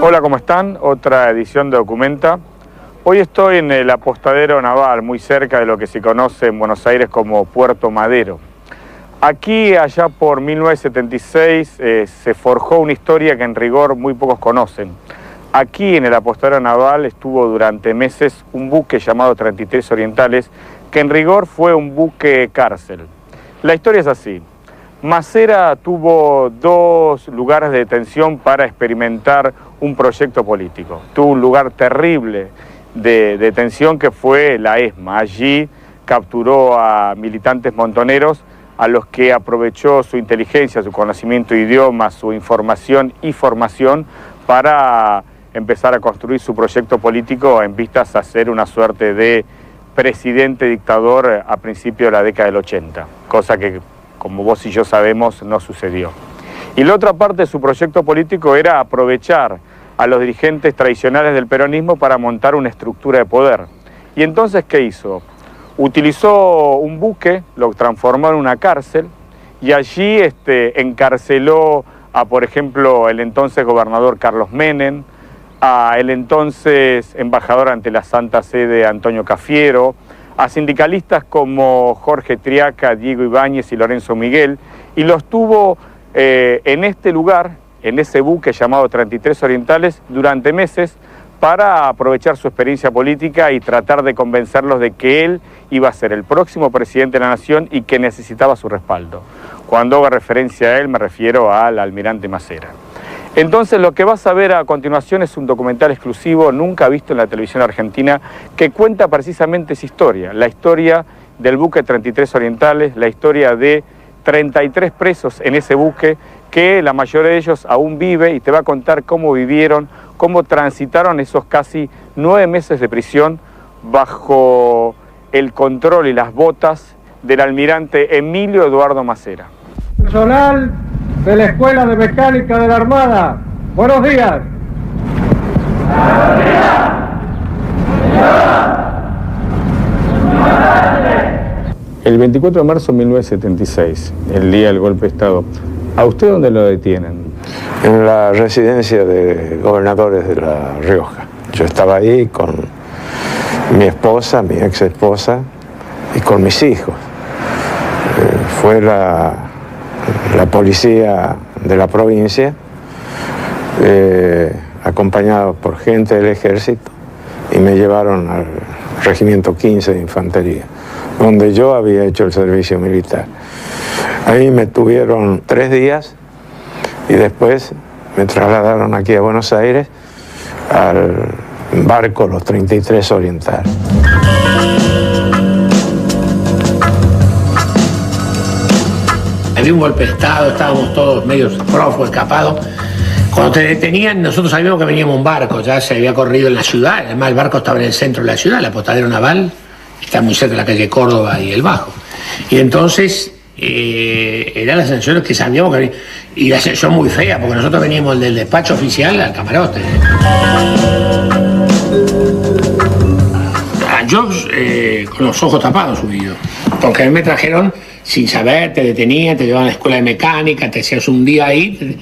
Hola, ¿cómo están? Otra edición de Documenta. Hoy estoy en el apostadero naval, muy cerca de lo que se conoce en Buenos Aires como Puerto Madero. Aquí, allá por 1976, se forjó una historia que en rigor muy pocos conocen. Aquí, en el apostadero naval, estuvo durante meses un buque llamado 33 Orientales, que en rigor fue un buque cárcel. La historia es así. Masera tuvo dos lugares de detención para experimentar un proyecto político. Tuvo un lugar terrible de detención que fue la ESMA. Allí capturó a militantes montoneros a los que aprovechó su inteligencia, su conocimiento de idiomas, su información y formación para empezar a construir su proyecto político en vistas a ser una suerte de presidente dictador a principios de la década del 80, cosa que, como vos y yo sabemos, no sucedió. Y la otra parte de su proyecto político era aprovechar a los dirigentes tradicionales del peronismo para montar una estructura de poder. Y entonces, ¿qué hizo? Utilizó un buque, lo transformó en una cárcel, y allí encarceló a, por ejemplo, el entonces gobernador Carlos Menem, a el entonces embajador ante la Santa Sede Antonio Cafiero, a sindicalistas como Jorge Triaca, Diego Ibáñez y Lorenzo Miguel, y los tuvo en este lugar, en ese buque llamado 33 Orientales, durante meses, para aprovechar su experiencia política y tratar de convencerlos de que él iba a ser el próximo presidente de la nación y que necesitaba su respaldo. Cuando hago referencia a él me refiero al almirante Masera. Entonces lo que vas a ver a continuación es un documental exclusivo, nunca visto en la televisión argentina, que cuenta precisamente esa historia, la historia del buque 33 Orientales, la historia de 33 presos en ese buque, que la mayoría de ellos aún vive, y te va a contar cómo vivieron, cómo transitaron esos casi 9 meses de prisión bajo el control y las botas del almirante Emilio Eduardo Masera. Personal de la Escuela de Mecánica de la Armada, buenos días. Buenos días. El 24 de marzo de 1976, el día del golpe de Estado, ¿a usted dónde lo detienen? En la residencia de gobernadores de La Rioja. Yo estaba ahí con mi esposa, mi ex esposa, y con mis hijos. Fue la policía de la provincia, acompañados por gente del ejército, y me llevaron al regimiento 15 de infantería, donde yo había hecho el servicio militar. Ahí me tuvieron 3 días y después me trasladaron aquí a Buenos Aires al barco Los 33 Orientales. Había un golpe de Estado, estábamos todos medio prófugos, escapados. Cuando te detenían, nosotros sabíamos que veníamos un barco, ya se había corrido en la ciudad, además el barco estaba en el centro de la ciudad, el apostadero naval, está muy cerca de la calle Córdoba y el Bajo. Y entonces eran las sensaciones que sabíamos que venía, y la sensación muy fea, porque nosotros veníamos del despacho oficial al camarote. Yo con los ojos tapados subido, porque a mí me trajeron sin saber, te detenían, te llevaban a la escuela de mecánica, te hacías un día ahí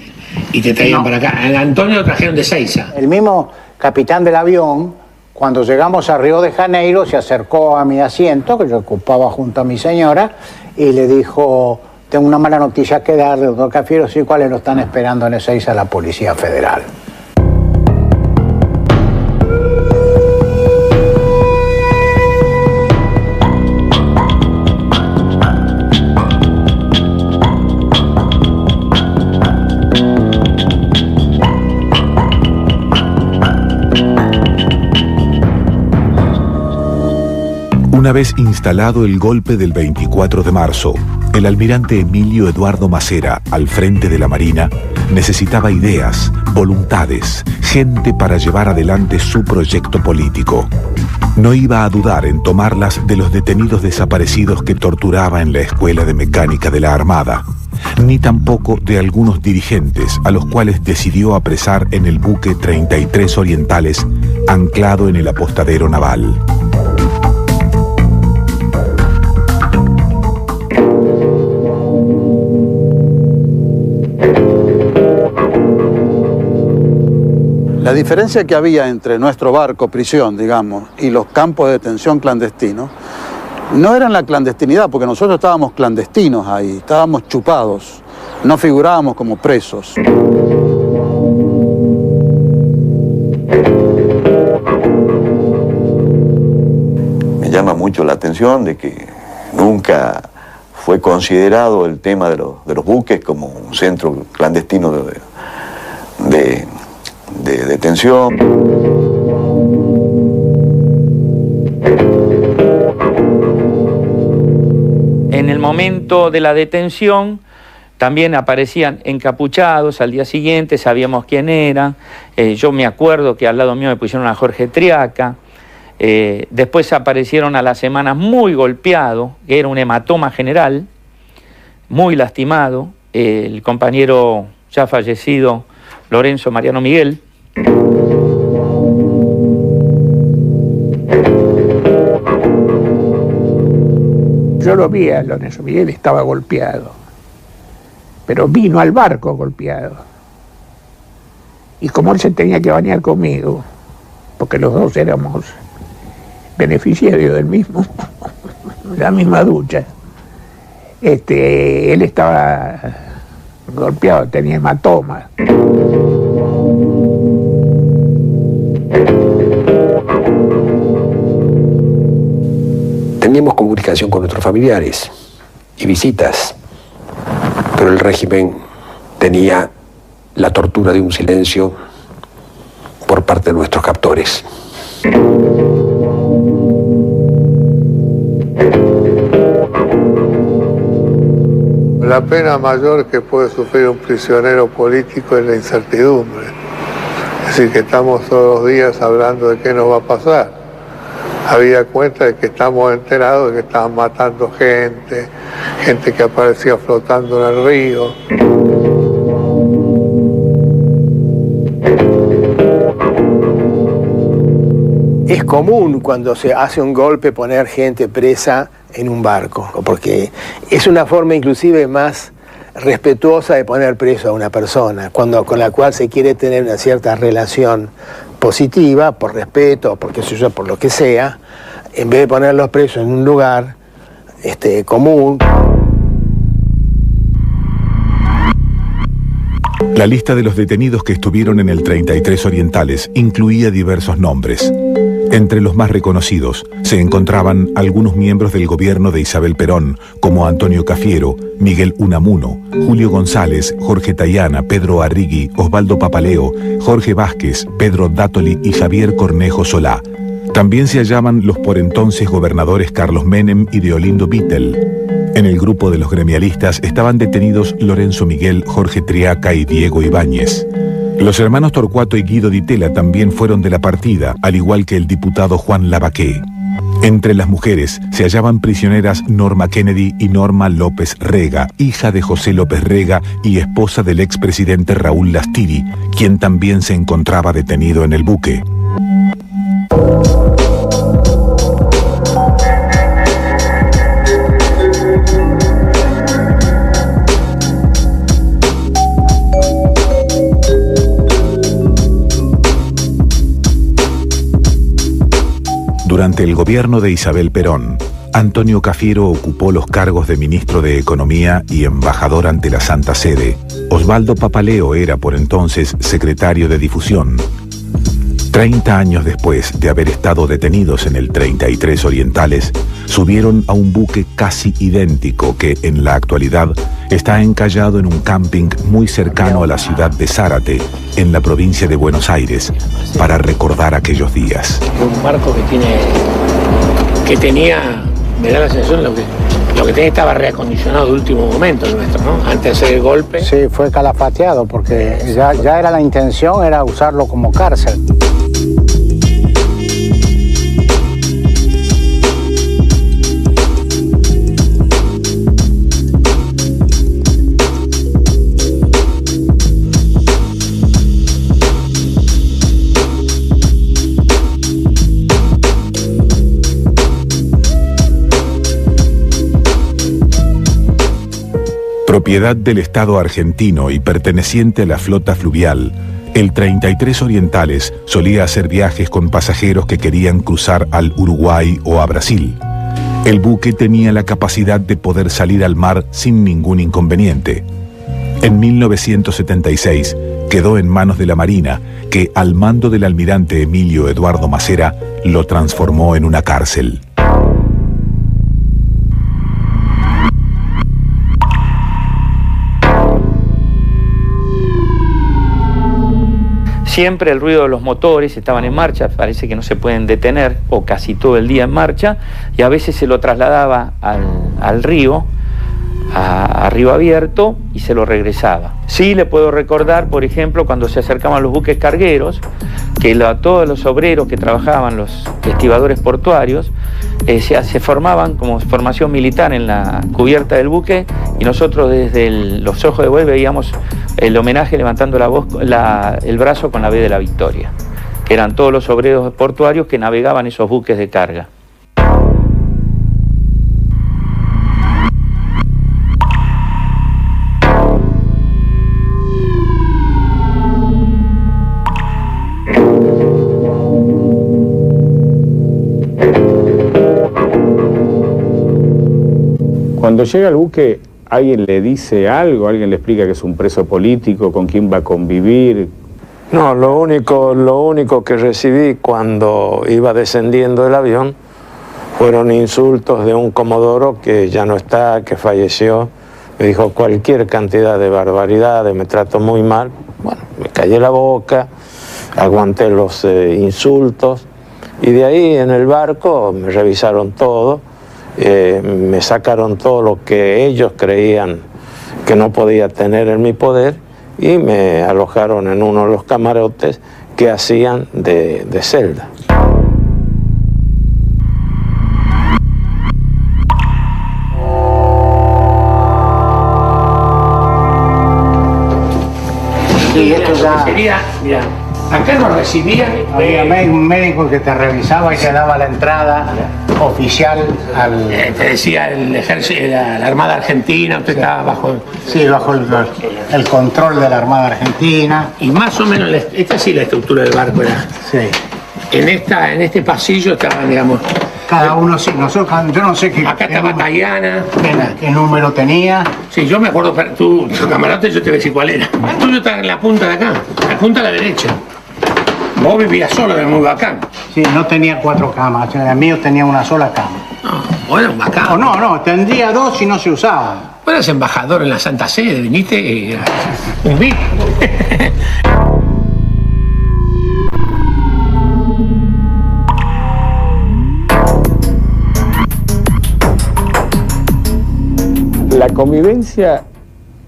y te traían para acá. A Antonio lo trajeron de Seiza. El mismo capitán del avión, cuando llegamos a Río de Janeiro, se acercó a mi asiento, que yo ocupaba junto a mi señora, y le dijo: tengo una mala noticia que darle, doctor Cafiero. Sí, ¿cuáles lo están esperando en Ezeiza? La Policía Federal. Una vez instalado el golpe del 24 de marzo, El almirante Emilio Eduardo Macera, al frente de la Marina, necesitaba ideas, voluntades, gente para llevar adelante su proyecto político. No iba a dudar en tomarlas de los detenidos desaparecidos que torturaba en la Escuela de Mecánica de la Armada, ni tampoco de algunos dirigentes a los cuales decidió apresar en el buque 33 Orientales, anclado en el apostadero naval. La diferencia que había entre nuestro barco, prisión, digamos, y los campos de detención clandestinos, no era en la clandestinidad, porque nosotros estábamos clandestinos ahí, estábamos chupados, no figurábamos como presos. Me llama mucho la atención de que nunca fue considerado el tema de los buques como un centro clandestino de detención. En el momento de la detención también aparecían encapuchados, al día siguiente sabíamos quién eran. Yo me acuerdo que al lado mío me pusieron a Jorge Triaca. Después aparecieron a las semanas muy golpeado, que era un hematoma general, muy lastimado, el compañero ya fallecido Lorenzo Mariano Miguel. Yo lo vi a Lorenzo Miguel, estaba golpeado, pero vino al barco golpeado. Y como él se tenía que bañar conmigo, porque los dos éramos beneficiarios del mismo, la misma ducha, él estaba golpeado, tenía hematoma. Teníamos comunicación con nuestros familiares y visitas, pero el régimen tenía la tortura de un silencio por parte de nuestros captores. La pena mayor que puede sufrir un prisionero político es la incertidumbre. Es decir, que estamos todos los días hablando de qué nos va a pasar. Había cuenta de que estamos enterados de que estaban matando gente que aparecía flotando en el río. Es común cuando se hace un golpe poner gente presa en un barco, porque es una forma inclusive más respetuosa de poner preso a una persona, con la cual se quiere tener una cierta relación positiva, por respeto, por qué sé yo, por lo que sea, en vez de ponerlos presos en un lugar común. La lista de los detenidos que estuvieron en el 33 Orientales incluía diversos nombres. Entre los más reconocidos se encontraban algunos miembros del gobierno de Isabel Perón, como Antonio Cafiero, Miguel Unamuno, Julio González, Jorge Tayana, Pedro Arrigui, Osvaldo Papaleo, Jorge Vázquez, Pedro Dátoli y Javier Cornejo Solá. También se hallaban los por entonces gobernadores Carlos Menem y Deolindo Vittel. En el grupo de los gremialistas estaban detenidos Lorenzo Miguel, Jorge Triaca y Diego Ibáñez. Los hermanos Torcuato y Guido Di Tella también fueron de la partida, al igual que el diputado Juan Lavaqué. Entre las mujeres se hallaban prisioneras Norma Kennedy y Norma López Rega, hija de José López Rega y esposa del expresidente Raúl Lastiri, quien también se encontraba detenido en el buque. Durante el gobierno de Isabel Perón, Antonio Cafiero ocupó los cargos de ministro de Economía y embajador ante la Santa Sede. Osvaldo Papaleo era por entonces secretario de Difusión. 30 años después de haber estado detenidos en el 33 Orientales, subieron a un buque casi idéntico que, en la actualidad, está encallado en un camping muy cercano a la ciudad de Zárate, en la provincia de Buenos Aires, para recordar aquellos días. Un barco que tenía, me da la sensación de lo que Lo que tenía estaba reacondicionado de último momento el nuestro, ¿no? Antes de hacer el golpe. Sí, fue calafateado porque ya era la intención, era usarlo como cárcel. Propiedad del Estado argentino y perteneciente a la flota fluvial, el 33 Orientales solía hacer viajes con pasajeros que querían cruzar al Uruguay o a Brasil. El buque tenía la capacidad de poder salir al mar sin ningún inconveniente. En 1976 quedó en manos de la Marina, que al mando del almirante Emilio Eduardo Macera lo transformó en una cárcel. Siempre el ruido de los motores estaban en marcha, parece que no se pueden detener, o casi todo el día en marcha, y a veces se lo trasladaba al río, a río abierto, y se lo regresaba. Sí le puedo recordar, por ejemplo, cuando se acercaban los buques cargueros, que todos los obreros que trabajaban, los estibadores portuarios, se formaban como formación militar en la cubierta del buque, y nosotros desde los ojos de buey veíamos el homenaje levantando el brazo con la B de la Victoria, que eran todos los obreros portuarios que navegaban esos buques de carga. Cuando llega el buque, ¿alguien le dice algo? ¿Alguien le explica que es un preso político? ¿Con quién va a convivir? No, lo único que recibí cuando iba descendiendo del avión fueron insultos de un comodoro que ya no está, que falleció. Me dijo cualquier cantidad de barbaridades, me trató muy mal. Bueno, me callé la boca, aguanté los insultos, y de ahí en el barco me revisaron todo. Me sacaron todo lo que ellos creían que no podía tener en mi poder y me alojaron en uno de los camarotes que hacían de celda. Sí, esto ya... Mira, acá nos recibían... Había un médico que te revisaba y te daba la entrada oficial al... te decía el ejército, la Armada Argentina, usted estaba bajo... Sí, bajo el control de la Armada Argentina. Y más o menos, esta sí la estructura del barco era. Sí. En este pasillo estaban, digamos... Cada uno, sí, yo no sé qué... Acá estaba Tayana. ¿Qué número tenía? Sí, yo me acuerdo, tu camarote yo te voy a decir cuál era. El tuyo está en la punta de acá, la punta a la derecha. Vos vivías solo, era muy bacán. Sí, no tenía 4 camas, el mío tenía una sola cama. No, bueno, bacán. No, tendría 2 y no se usaban. Vos eras embajador en la Santa Sede, viniste y eras un VIP. La convivencia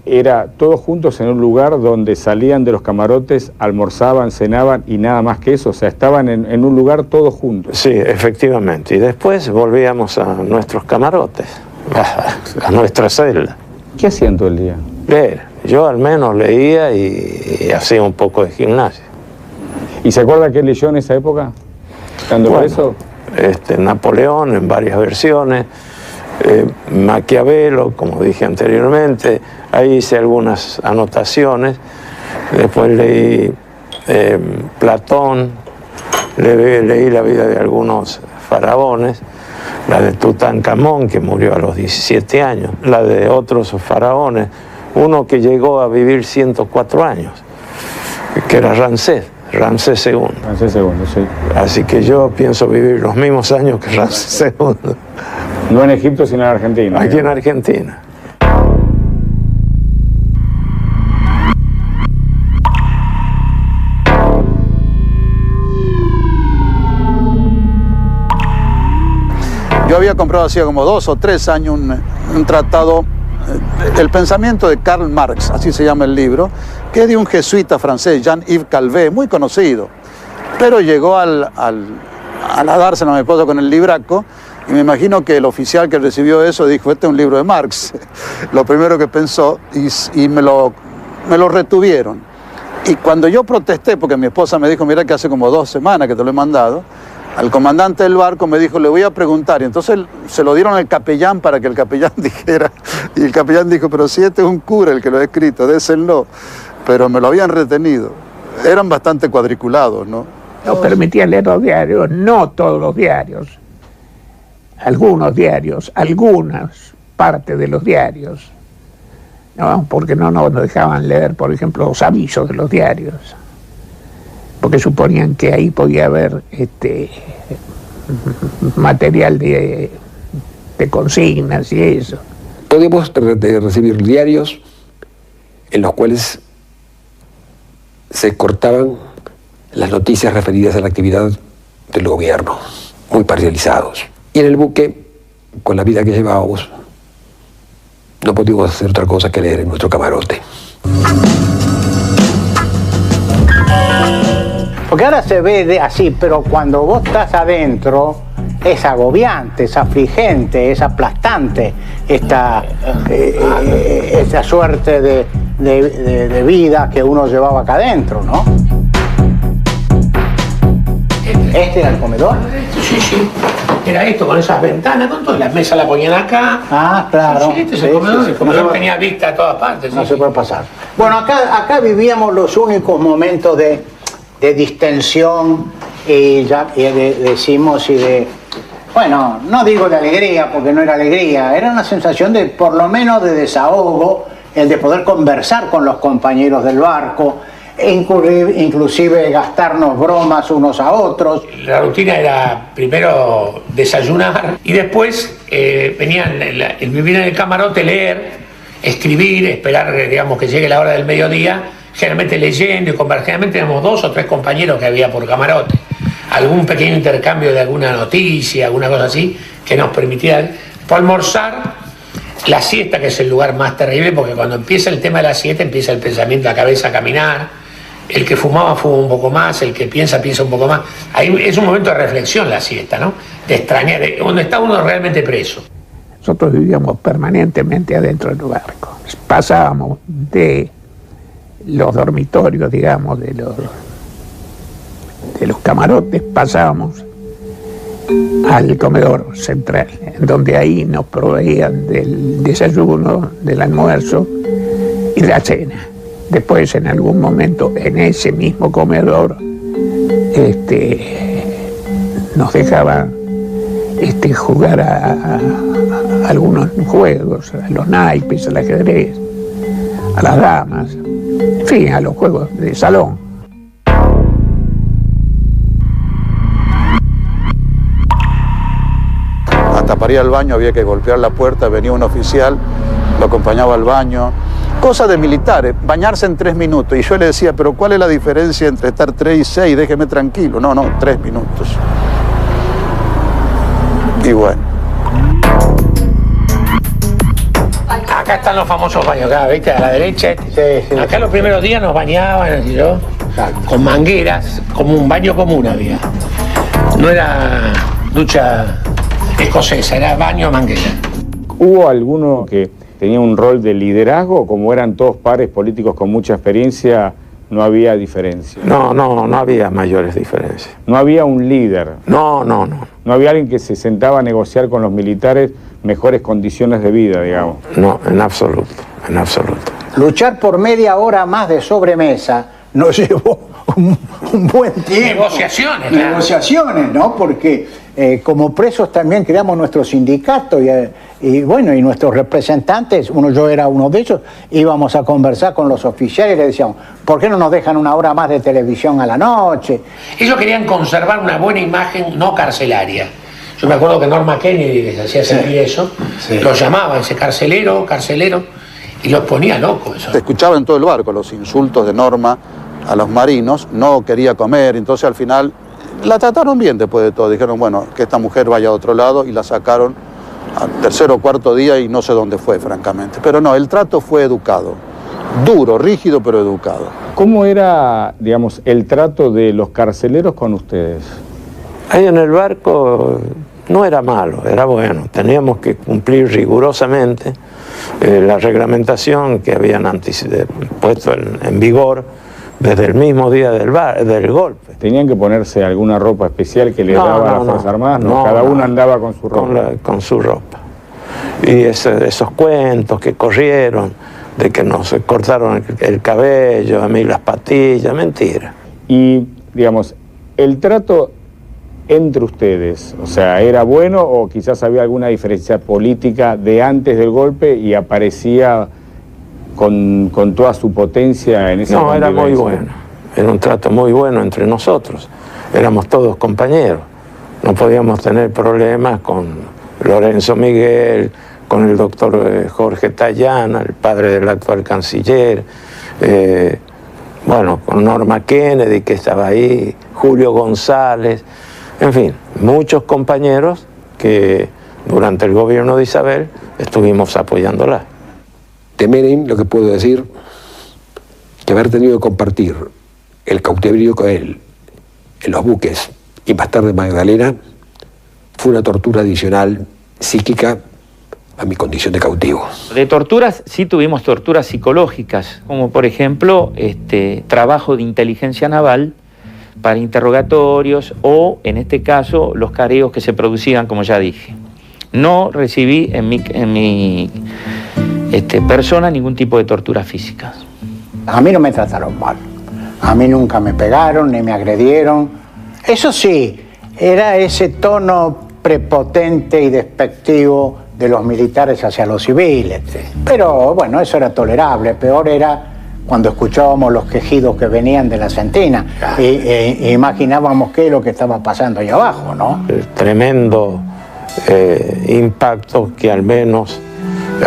era todos juntos en un lugar donde salían de los camarotes, almorzaban, cenaban y nada más que eso, o sea, estaban en un lugar todos juntos. Sí, efectivamente, y después volvíamos a nuestros camarotes, a nuestra celda. ¿Qué hacían todo el día? Leer. Yo al menos leía y hacía un poco de gimnasia. ¿Y se acuerda qué leyó en esa época? ¿Estando preso? Napoleón en varias versiones. Maquiavelo, como dije anteriormente, ahí hice algunas anotaciones, después leí Platón, leí la vida de algunos faraones, la de Tutankamón, que murió a los 17 años, la de otros faraones, uno que llegó a vivir 104 años, que era Ramsés II. Ramsés II, sí. Así que yo pienso vivir los mismos años que Ramsés II. No en Egipto, sino en Argentina. Aquí en Argentina. Yo había comprado hacía como 2 o 3 años un tratado, El pensamiento de Karl Marx, así se llama el libro, que es de un jesuita francés, Jean-Yves Calvet, muy conocido. Pero llegó a dárselo a mi esposa con el libraco, y me imagino que el oficial que recibió eso dijo, este es un libro de Marx. Lo primero que pensó, y me lo retuvieron. Y cuando yo protesté, porque mi esposa me dijo, mira que hace como 2 semanas que te lo he mandado, al comandante del barco me dijo, le voy a preguntar. Y entonces se lo dieron al capellán para que el capellán dijera. Y el capellán dijo, pero si este es un cura el que lo ha escrito, désenlo. Pero me lo habían retenido. Eran bastante cuadriculados, ¿no? No permitían leer los diarios, no todos los diarios. Algunos diarios, algunas partes de los diarios. No, porque no nos dejaban leer, por ejemplo, los avisos de los diarios. Porque suponían que ahí podía haber material de consignas y eso. Podíamos recibir diarios en los cuales se cortaban las noticias referidas a la actividad del gobierno, muy parcializados. Y en el buque, con la vida que llevábamos, no podíamos hacer otra cosa que leer en nuestro camarote. Porque ahora se ve así, pero cuando vos estás adentro, es agobiante, es afligente, es aplastante esta suerte de vida que uno llevaba acá adentro, ¿no? ¿Este era el comedor? Sí, sí. Era esto, con esas ventanas, con todas las mesas la ponían acá. Ah, claro. Sí, este es el comedor. El comedor tenía vista a todas partes. No se puede pasar. Bueno, acá vivíamos los únicos momentos de distensión y decimos y de, bueno, no digo de alegría porque no era alegría, era una sensación de, por lo menos de desahogo, el de poder conversar con los compañeros del barco, inclusive gastarnos bromas unos a otros. La rutina era primero desayunar y después venían el vivir en el camarote, leer, escribir, esperar, digamos, que llegue la hora del mediodía, generalmente leyendo y conversando. Generalmente éramos 2 o 3 compañeros que había por camarote. Algún pequeño intercambio de alguna noticia, alguna cosa así, que nos permitía almorzar. La siesta, que es el lugar más terrible, porque cuando empieza el tema de la siesta, empieza el pensamiento, la cabeza a caminar. El que fumaba un poco más, el que piensa un poco más. Ahí es un momento de reflexión la siesta, ¿no? De extrañar, donde está uno realmente preso. Nosotros vivíamos permanentemente adentro del barco. Pasábamos de los dormitorios, digamos, de los camarotes, pasábamos al comedor central, en donde ahí nos proveían del desayuno, del almuerzo y de la cena. Después, en algún momento, en ese mismo comedor, nos dejaban jugar a algunos juegos, a los naipes, al ajedrez, a las damas, en fin, a los juegos de salón. Hasta para ir al baño había que golpear la puerta, venía un oficial, lo acompañaba al baño. Cosa de militares, bañarse en 3 minutos. Y yo le decía, pero ¿cuál es la diferencia entre estar 3 y 6? Déjeme tranquilo. No, 3 minutos. Y bueno. Acá están los famosos baños, acá, ¿viste? A la derecha. Sí. Acá los primeros días nos bañaban, así yo, con mangueras, como un baño común había. No era ducha escocesa, era baño manguera. ¿Hubo alguno que tenía un rol de liderazgo? Como eran todos pares políticos con mucha experiencia, no había diferencia. No había mayores diferencias. No había un líder. No. No había alguien que se sentaba a negociar con los militares mejores condiciones de vida, digamos. No, en absoluto, en absoluto. Luchar por media hora más de sobremesa nos llevó un buen tiempo. Negociaciones. Negociaciones, ¿no? Porque como presos también creamos nuestro sindicato y nuestros representantes, yo era uno de ellos, íbamos a conversar con los oficiales y le decíamos, ¿por qué no nos dejan una hora más de televisión a la noche? Ellos querían conservar una buena imagen no carcelaria. Yo me acuerdo que Norma Kennedy les hacía sentir eso, los llamaba ese carcelero, y los ponía locos. Eso. Se escuchaba en todo el barco los insultos de Norma a los marinos, no quería comer, entonces al final la trataron bien después de todo. Dijeron, bueno, que esta mujer vaya a otro lado y la sacaron al tercer o cuarto día y no sé dónde fue, francamente. Pero no, el trato fue educado. Duro, rígido, pero educado. ¿Cómo era, digamos, el trato de los carceleros con ustedes? Ahí en el barco no era malo, era bueno. Teníamos que cumplir rigurosamente la reglamentación que habían puesto en vigor desde el mismo día del golpe. ¿Tenían que ponerse alguna ropa especial que les daba las Fuerzas Armadas? No, cada uno andaba con su ropa. Con su ropa. Y esos cuentos que corrieron, de que nos cortaron el cabello, a mí las patillas, mentira. Y, digamos, el trato entre ustedes, o sea, ¿era bueno o quizás había alguna diferencia política de antes del golpe y aparecía con toda su potencia en esa convivencia? No, era muy bueno, era un trato muy bueno entre nosotros, éramos todos compañeros, no podíamos tener problemas con Lorenzo Miguel, con el doctor Jorge Tallana, el padre del actual canciller, bueno, con Norma Kennedy, que estaba ahí, Julio González, en fin, muchos compañeros que durante el gobierno de Isabel estuvimos apoyándola. De Menem, lo que puedo decir, que haber tenido que compartir el cautiverio con él en los buques y más tarde en Magdalena fue una tortura adicional psíquica a mi condición de cautivo. De torturas, sí tuvimos torturas psicológicas, como por ejemplo trabajo de inteligencia naval para interrogatorios o, en este caso, los careos que se producían, como ya dije. No recibí en mi persona ningún tipo de tortura física. A mí no me trataron mal. A mí nunca me pegaron ni me agredieron. Eso sí, era ese tono prepotente y despectivo de los militares hacia los civiles. Pero bueno, eso era tolerable. Peor era cuando escuchábamos los quejidos que venían de la Sentina e imaginábamos qué es lo que estaba pasando allá abajo, ¿no? El tremendo impacto que al menos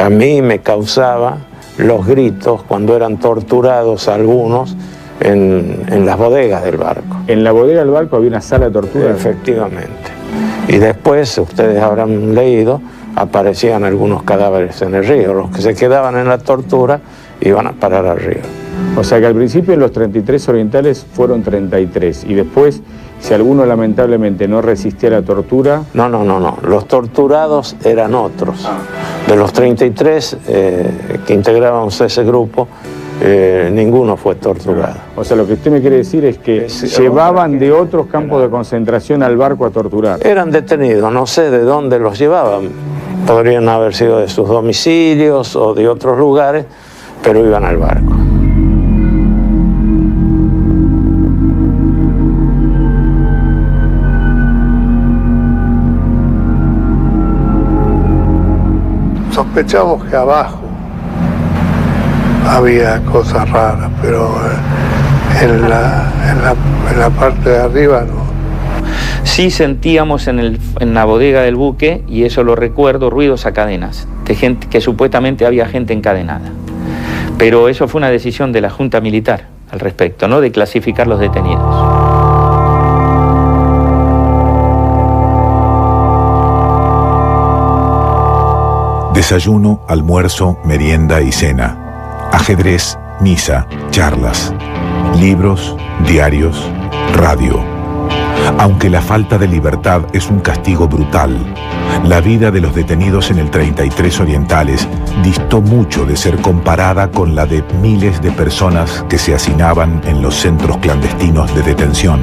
a mí me causaba los gritos cuando eran torturados algunos en las bodegas del barco. ¿En la bodega del barco había una sala de tortura? Efectivamente. Y después, ustedes habrán leído, aparecían algunos cadáveres en el río. Los que se quedaban en la tortura iban a parar al río. O sea que al principio en los 33 orientales fueron 33 y después, si alguno lamentablemente no resistía la tortura... No. Los torturados eran otros. De los 33 que integrábamos ese grupo, ninguno fue torturado. O sea, lo que usted me quiere decir es que llevaban de otros campos de concentración al barco a torturar. Eran detenidos, no sé de dónde los llevaban. Podrían haber sido de sus domicilios o de otros lugares, pero iban al barco. Sospechamos que abajo había cosas raras, pero en la parte de arriba no. Sí sentíamos en la bodega del buque, y eso lo recuerdo, ruidos a cadenas, de gente que supuestamente había gente encadenada. Pero eso fue una decisión de la Junta Militar al respecto, ¿no?, de clasificar los detenidos. Desayuno, almuerzo, merienda y cena. Ajedrez, misa, charlas. Libros, diarios, radio. Aunque la falta de libertad es un castigo brutal, la vida de los detenidos en el 33 Orientales distó mucho de ser comparada con la de miles de personas que se hacinaban en los centros clandestinos de detención.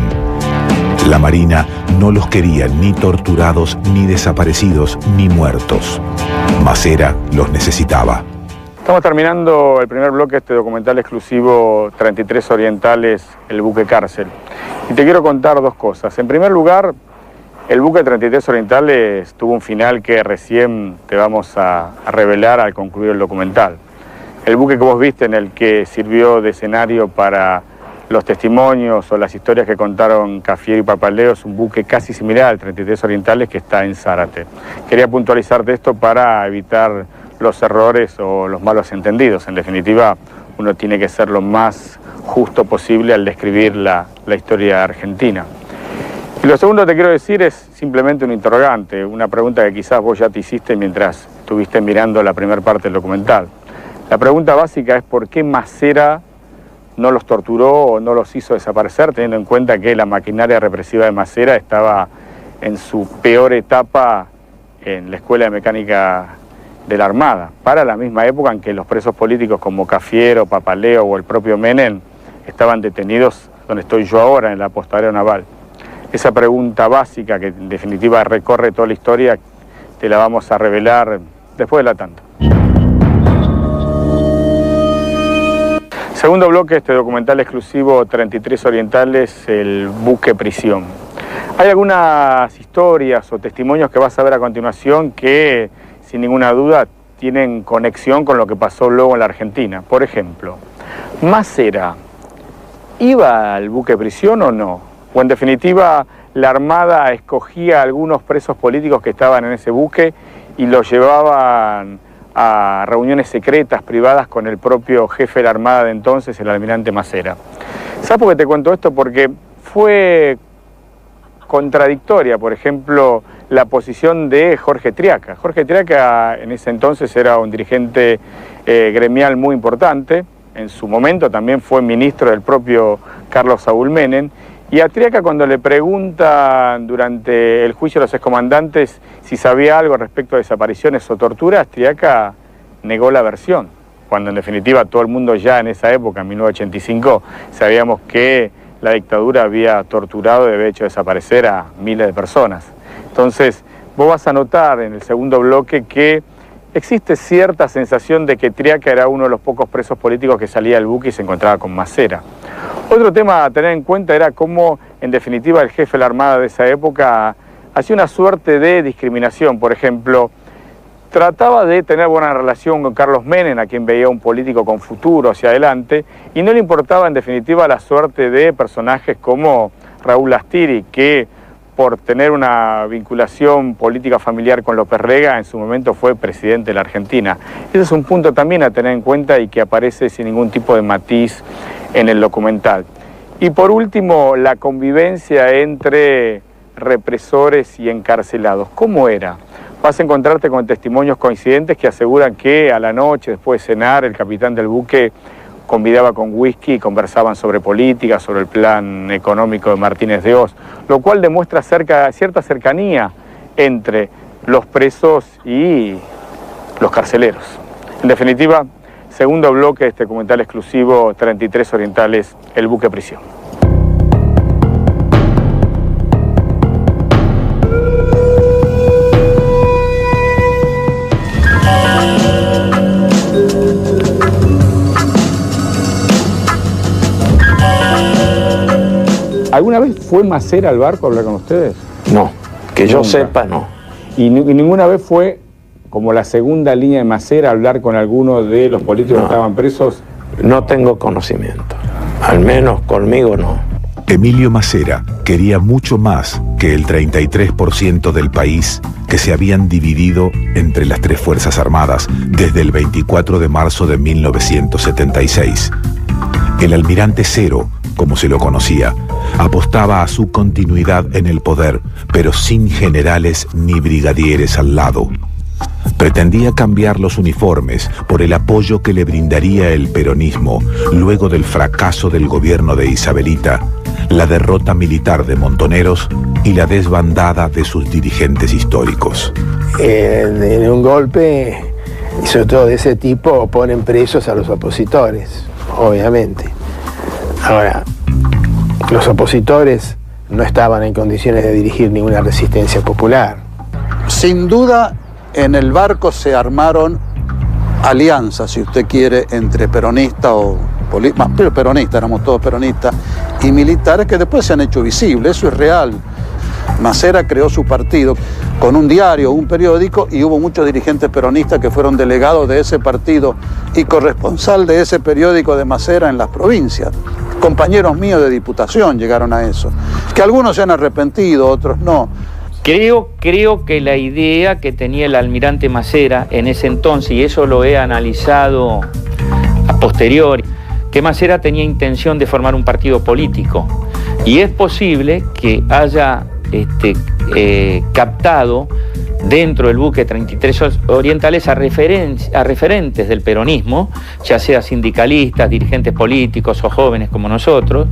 La Marina no los quería ni torturados, ni desaparecidos, ni muertos. Masera los necesitaba. Estamos terminando el primer bloque de este documental exclusivo 33 Orientales, el buque cárcel. Y te quiero contar dos cosas. En primer lugar, el buque 33 Orientales tuvo un final que recién te vamos a revelar al concluir el documental. El buque que vos viste, en el que sirvió de escenario para los testimonios o las historias que contaron Cafiero y Papaldeo, es un buque casi similar al 33 Orientales que está en Zárate. Quería puntualizarte esto para evitar los errores o los malos entendidos. En definitiva, uno tiene que ser lo más justo posible al describir la historia argentina. Y lo segundo que te quiero decir es simplemente un interrogante, una pregunta que quizás vos ya te hiciste mientras estuviste mirando la primera parte del documental. La pregunta básica es por qué Masera no los torturó o no los hizo desaparecer, teniendo en cuenta que la maquinaria represiva de Masera estaba en su peor etapa en la Escuela de Mecánica de la Armada, para la misma época en que los presos políticos como Cafiero, Papaleo o el propio Menem estaban detenidos donde estoy yo ahora, en el apostadero naval. Esa pregunta básica, que en definitiva recorre toda la historia, te la vamos a revelar después de la tanda. Segundo bloque, este documental exclusivo 33 Orientales, el buque prisión. Hay algunas historias o testimonios que vas a ver a continuación que, sin ninguna duda, tienen conexión con lo que pasó luego en la Argentina. Por ejemplo, Masera, ¿iba al buque prisión o no? O en definitiva, la Armada escogía a algunos presos políticos que estaban en ese buque y los llevaban a reuniones secretas, privadas, con el propio jefe de la Armada de entonces, el almirante Masera. ¿Sabes por qué te cuento esto? Porque fue contradictoria, por ejemplo, la posición de Jorge Triaca. Jorge Triaca en ese entonces era un dirigente gremial muy importante, en su momento también fue ministro del propio Carlos Saúl Menem, y a Triaca, cuando le preguntan durante el juicio de los excomandantes si sabía algo respecto a desapariciones o torturas, Triaca negó la versión, cuando en definitiva todo el mundo ya en esa época, en 1985, sabíamos que la dictadura había torturado y había hecho desaparecer a miles de personas. Entonces, vos vas a notar en el segundo bloque que existe cierta sensación de que Triaca era uno de los pocos presos políticos que salía del buque y se encontraba con Masera. Otro tema a tener en cuenta era cómo, en definitiva, el jefe de la Armada de esa época hacía una suerte de discriminación. Por ejemplo, trataba de tener buena relación con Carlos Menem, a quien veía un político con futuro hacia adelante, y no le importaba, en definitiva, la suerte de personajes como Raúl Astiri, que por tener una vinculación política familiar con López Rega, en su momento fue presidente de la Argentina. Ese es un punto también a tener en cuenta y que aparece sin ningún tipo de matiz en el documental. Y por último, la convivencia entre represores y encarcelados. ¿Cómo era? Vas a encontrarte con testimonios coincidentes que aseguran que a la noche, después de cenar, el capitán del buque convidaba con whisky y conversaban sobre política, sobre el plan económico de Martínez de Hoz, lo cual demuestra cierta cercanía entre los presos y los carceleros. En definitiva, segundo bloque de este documental exclusivo 33 Orientales, el buque prisión. ¿Alguna vez fue Masera al barco a hablar con ustedes? No, que yo sepa, no. ¿Y ninguna vez fue como la segunda línea de Masera a hablar con alguno de los políticos que estaban presos? No tengo conocimiento, al menos conmigo no. Emilio Masera quería mucho más que el 33% del país que se habían dividido entre las tres Fuerzas Armadas desde el 24 de marzo de 1976. El almirante Cero, como se lo conocía, apostaba a su continuidad en el poder, pero sin generales ni brigadieres al lado. Pretendía cambiar los uniformes por el apoyo que le brindaría el peronismo luego del fracaso del gobierno de Isabelita, la derrota militar de Montoneros y la desbandada de sus dirigentes históricos. En un golpe, y sobre todo de ese tipo, ponen presos a los opositores, obviamente. Ahora, los opositores no estaban en condiciones de dirigir ninguna resistencia popular. Sin duda, en el barco se armaron alianzas, si usted quiere, entre peronistas pero peronistas, éramos todos peronistas, y militares que después se han hecho visibles, eso es real. Masera creó su partido con un diario, un periódico, y hubo muchos dirigentes peronistas que fueron delegados de ese partido y corresponsal de ese periódico de Masera en las provincias. Compañeros míos de diputación llegaron a eso. Que algunos se han arrepentido, otros no. Creo que la idea que tenía el almirante Masera en ese entonces, y eso lo he analizado a posteriori, que Masera tenía intención de formar un partido político. Y es posible que haya captado dentro del buque 33 Orientales a referentes del peronismo, ya sea sindicalistas, dirigentes políticos o jóvenes como nosotros,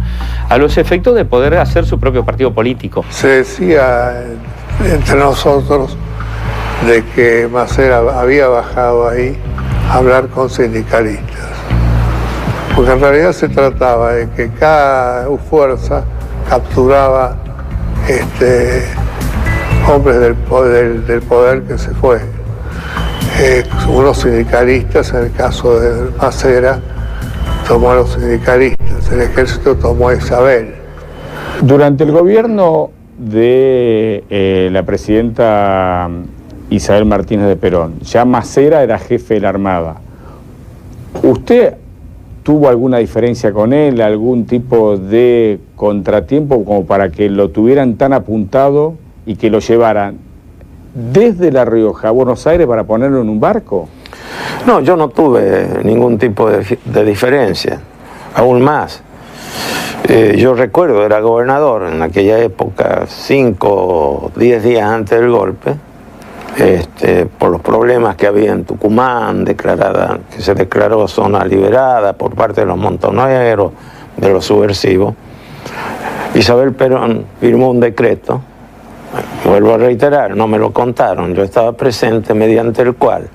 a los efectos de poder hacer su propio partido político. Se decía entre nosotros de que Masera había bajado ahí a hablar con sindicalistas, porque en realidad se trataba de que cada fuerza capturaba hombres del poder que se fue. Unos sindicalistas, en el caso de Masera, tomó a los sindicalistas, el ejército tomó a Isabel. Durante el gobierno de la presidenta Isabel Martínez de Perón, ya Masera era jefe de la Armada. ¿Usted tuvo alguna diferencia con él, algún tipo de contratiempo como para que lo tuvieran tan apuntado y que lo llevaran desde La Rioja a Buenos Aires para ponerlo en un barco? No, yo no tuve ningún tipo de diferencia, aún más. Yo recuerdo, era gobernador en aquella época, 5 o 10 días antes del golpe, por los problemas que había en Tucumán, que se declaró zona liberada por parte de los montoneros, de los subversivos. Isabel Perón firmó un decreto, vuelvo a reiterar, no me lo contaron, yo estaba presente, mediante el cual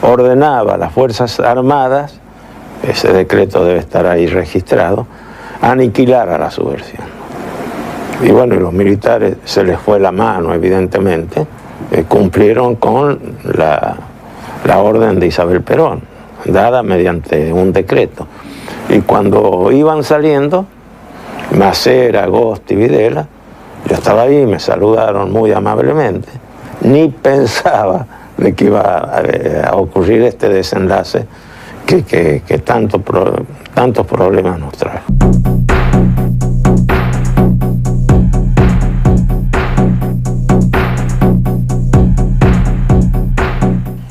ordenaba a las Fuerzas Armadas, ese decreto debe estar ahí registrado, aniquilar a la subversión. Y bueno, y los militares se les fue la mano, evidentemente, cumplieron con la orden de Isabel Perón, dada mediante un decreto. Y cuando iban saliendo, Masera, Agosti y Videla, yo estaba ahí, me saludaron muy amablemente, ni pensaba de que iba a ocurrir este desenlace que tantos problemas nos trae.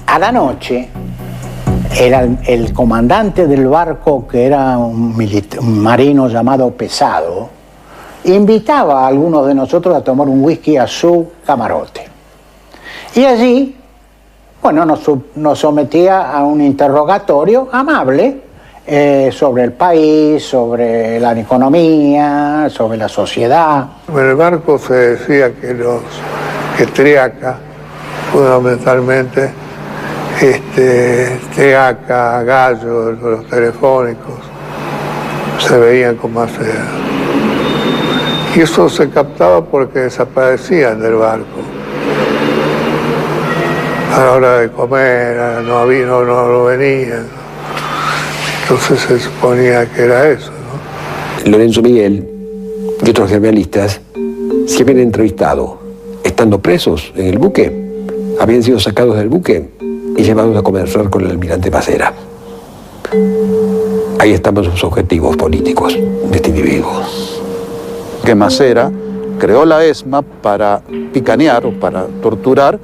A la noche, el comandante del barco, que era un marino llamado Pesado, invitaba a algunos de nosotros a tomar un whisky a su camarote. Y allí, bueno, nos sometía a un interrogatorio amable sobre el país, sobre la economía, sobre la sociedad. En el barco se decía que Triaca, fundamentalmente, Triaca, Gallo, los telefónicos, se veían con Masera. Y eso se captaba porque desaparecían del barco. A la hora de comer, no venían. Entonces se suponía que era eso, ¿no? Lorenzo Miguel y otros germinalistas se habían entrevistado estando presos en el buque, habían sido sacados del buque y llevados a conversar con el almirante Masera. Ahí estaban sus objetivos políticos de este individuo. Que Masera creó la ESMA para picanear o para torturar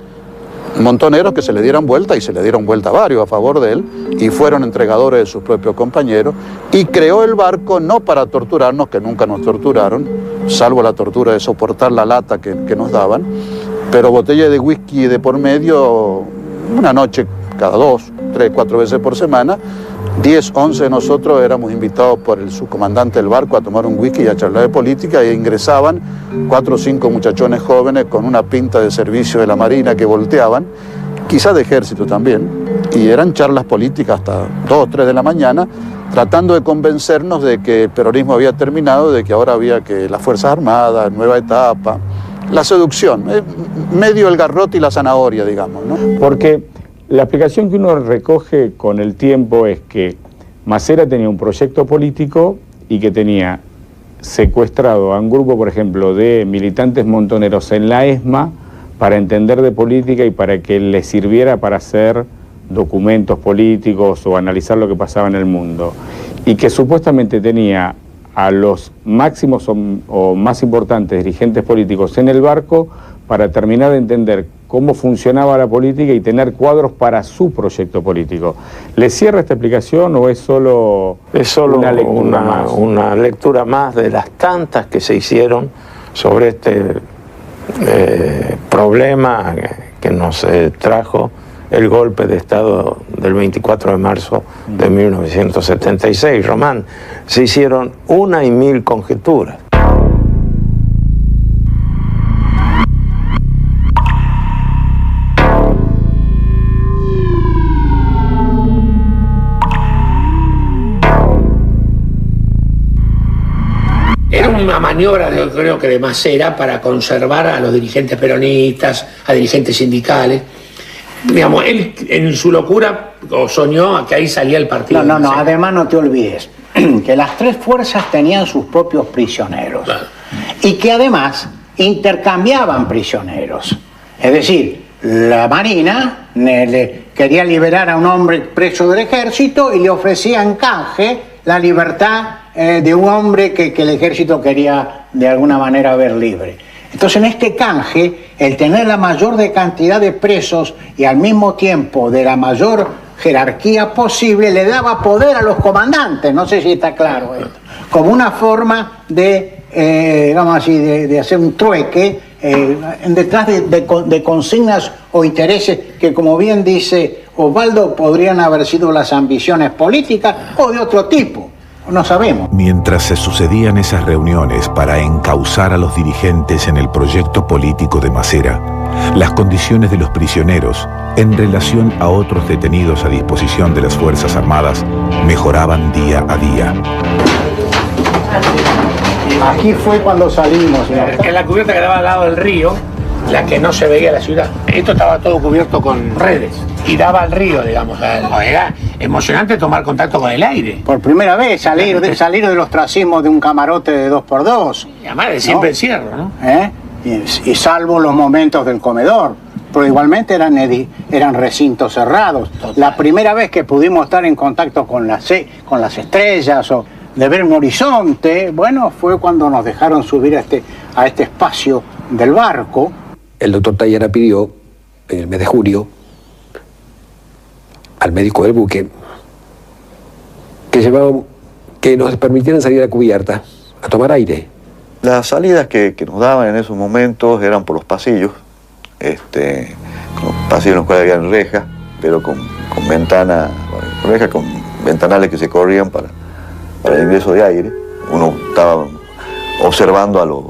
montoneros que se le dieran vuelta, y se le dieron vuelta varios a favor de él, y fueron entregadores de sus propios compañeros, y creó el barco no para torturarnos, que nunca nos torturaron, salvo la tortura de soportar la lata que nos daban, pero botella de whisky de por medio, una noche cada 2, 3, 4 veces por semana. 10, 11 de nosotros éramos invitados por el subcomandante del barco a tomar un whisky y a charlar de política, e ingresaban 4 o 5 muchachones jóvenes con una pinta de servicio de la Marina que volteaban, quizás de ejército también, y eran charlas políticas hasta 2 o 3 de la mañana, tratando de convencernos de que el peronismo había terminado, de que ahora había que las Fuerzas Armadas, nueva etapa, la seducción, medio el garrote y la zanahoria, digamos, ¿no? Porque la explicación que uno recoge con el tiempo es que Masera tenía un proyecto político y que tenía secuestrado a un grupo, por ejemplo, de militantes montoneros en la ESMA para entender de política y para que les sirviera para hacer documentos políticos o analizar lo que pasaba en el mundo. Y que supuestamente tenía a los máximos o más importantes dirigentes políticos en el barco para terminar de entender cómo funcionaba la política y tener cuadros para su proyecto político. ¿Le cierra esta explicación o es solo una lectura más? Una lectura más de las tantas que se hicieron sobre este problema que nos trajo el golpe de Estado del 24 de marzo de 1976. Román, se hicieron 1.000 conjeturas. Era una maniobra, yo creo que de Macera, para conservar a los dirigentes peronistas, a dirigentes sindicales. Digamos, él en su locura soñó que ahí salía el partido. No, además no te olvides que las tres fuerzas tenían sus propios prisioneros. Claro. Y que además intercambiaban prisioneros. Es decir, la Marina quería liberar a un hombre preso del ejército y le ofrecía en canje la libertad de un hombre que el ejército quería de alguna manera ver libre. Entonces, en este canje, el tener la mayor cantidad de presos y al mismo tiempo de la mayor jerarquía posible le daba poder a los comandantes, no sé si está claro esto, como una forma de, digamos así, de hacer un trueque detrás de consignas o intereses que, como bien dice Osvaldo, podrían haber sido las ambiciones políticas o de otro tipo. No sabemos. Mientras se sucedían esas reuniones para encauzar a los dirigentes en el proyecto político de Macera, las condiciones de los prisioneros en relación a otros detenidos a disposición de las Fuerzas Armadas mejoraban día a día. Aquí fue cuando salimos. En la cubierta que daba al lado del río, la que no se veía la ciudad. Esto estaba todo cubierto con redes y daba al río, digamos. Era emocionante tomar contacto con el aire. Por primera vez salir del ostracismo de un camarote de 2x2. Y además de siempre encierro, ¿no? Y salvo los momentos del comedor. Pero igualmente eran recintos cerrados. Total. La primera vez que pudimos estar en contacto con las estrellas o de ver un horizonte, bueno, fue cuando nos dejaron subir a este espacio del barco. El doctor Tayana pidió, en el mes de julio, al médico del buque que nos permitieran salir a cubierta, a tomar aire. Las salidas que nos daban en esos momentos eran por los pasillos, con los pasillos en los cuales habían rejas, pero con rejas con ventanales que se corrían para el ingreso de aire. Uno estaba observando a los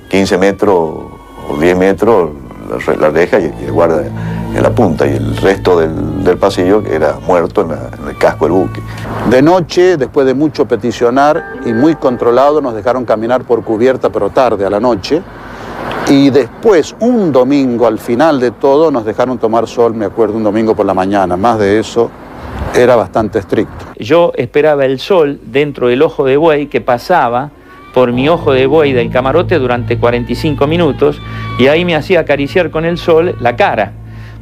15 metros o 10 metros la reja y el guarda en la punta, y el resto del pasillo era muerto en el casco del buque. De noche, después de mucho peticionar y muy controlado, nos dejaron caminar por cubierta, pero tarde, a la noche. Y después, un domingo, al final de todo, nos dejaron tomar sol, me acuerdo, un domingo por la mañana. Más de eso, era bastante estricto. Yo esperaba el sol dentro del ojo de buey que pasaba por mi ojo de buey del camarote durante 45 minutos y ahí me hacía acariciar con el sol la cara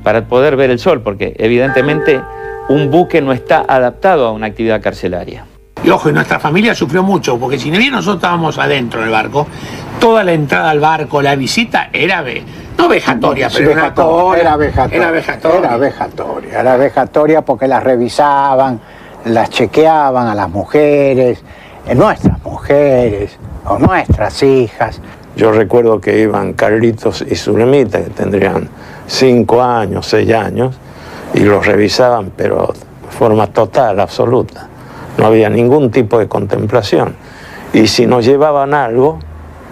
para poder ver el sol, porque evidentemente un buque no está adaptado a una actividad carcelaria. Y ojo, y nuestra familia sufrió mucho, porque si bien nosotros estábamos adentro del barco, toda la entrada al barco, la visita era no vejatoria, pero era vejatoria porque las revisaban, las chequeaban a las mujeres, nuestras mujeres o nuestras hijas. Yo recuerdo que iban Carlitos y Zulemita, que tendrían 5 años, 6 años, y los revisaban, pero de forma total, absoluta. No había ningún tipo de contemplación. Y si nos llevaban algo,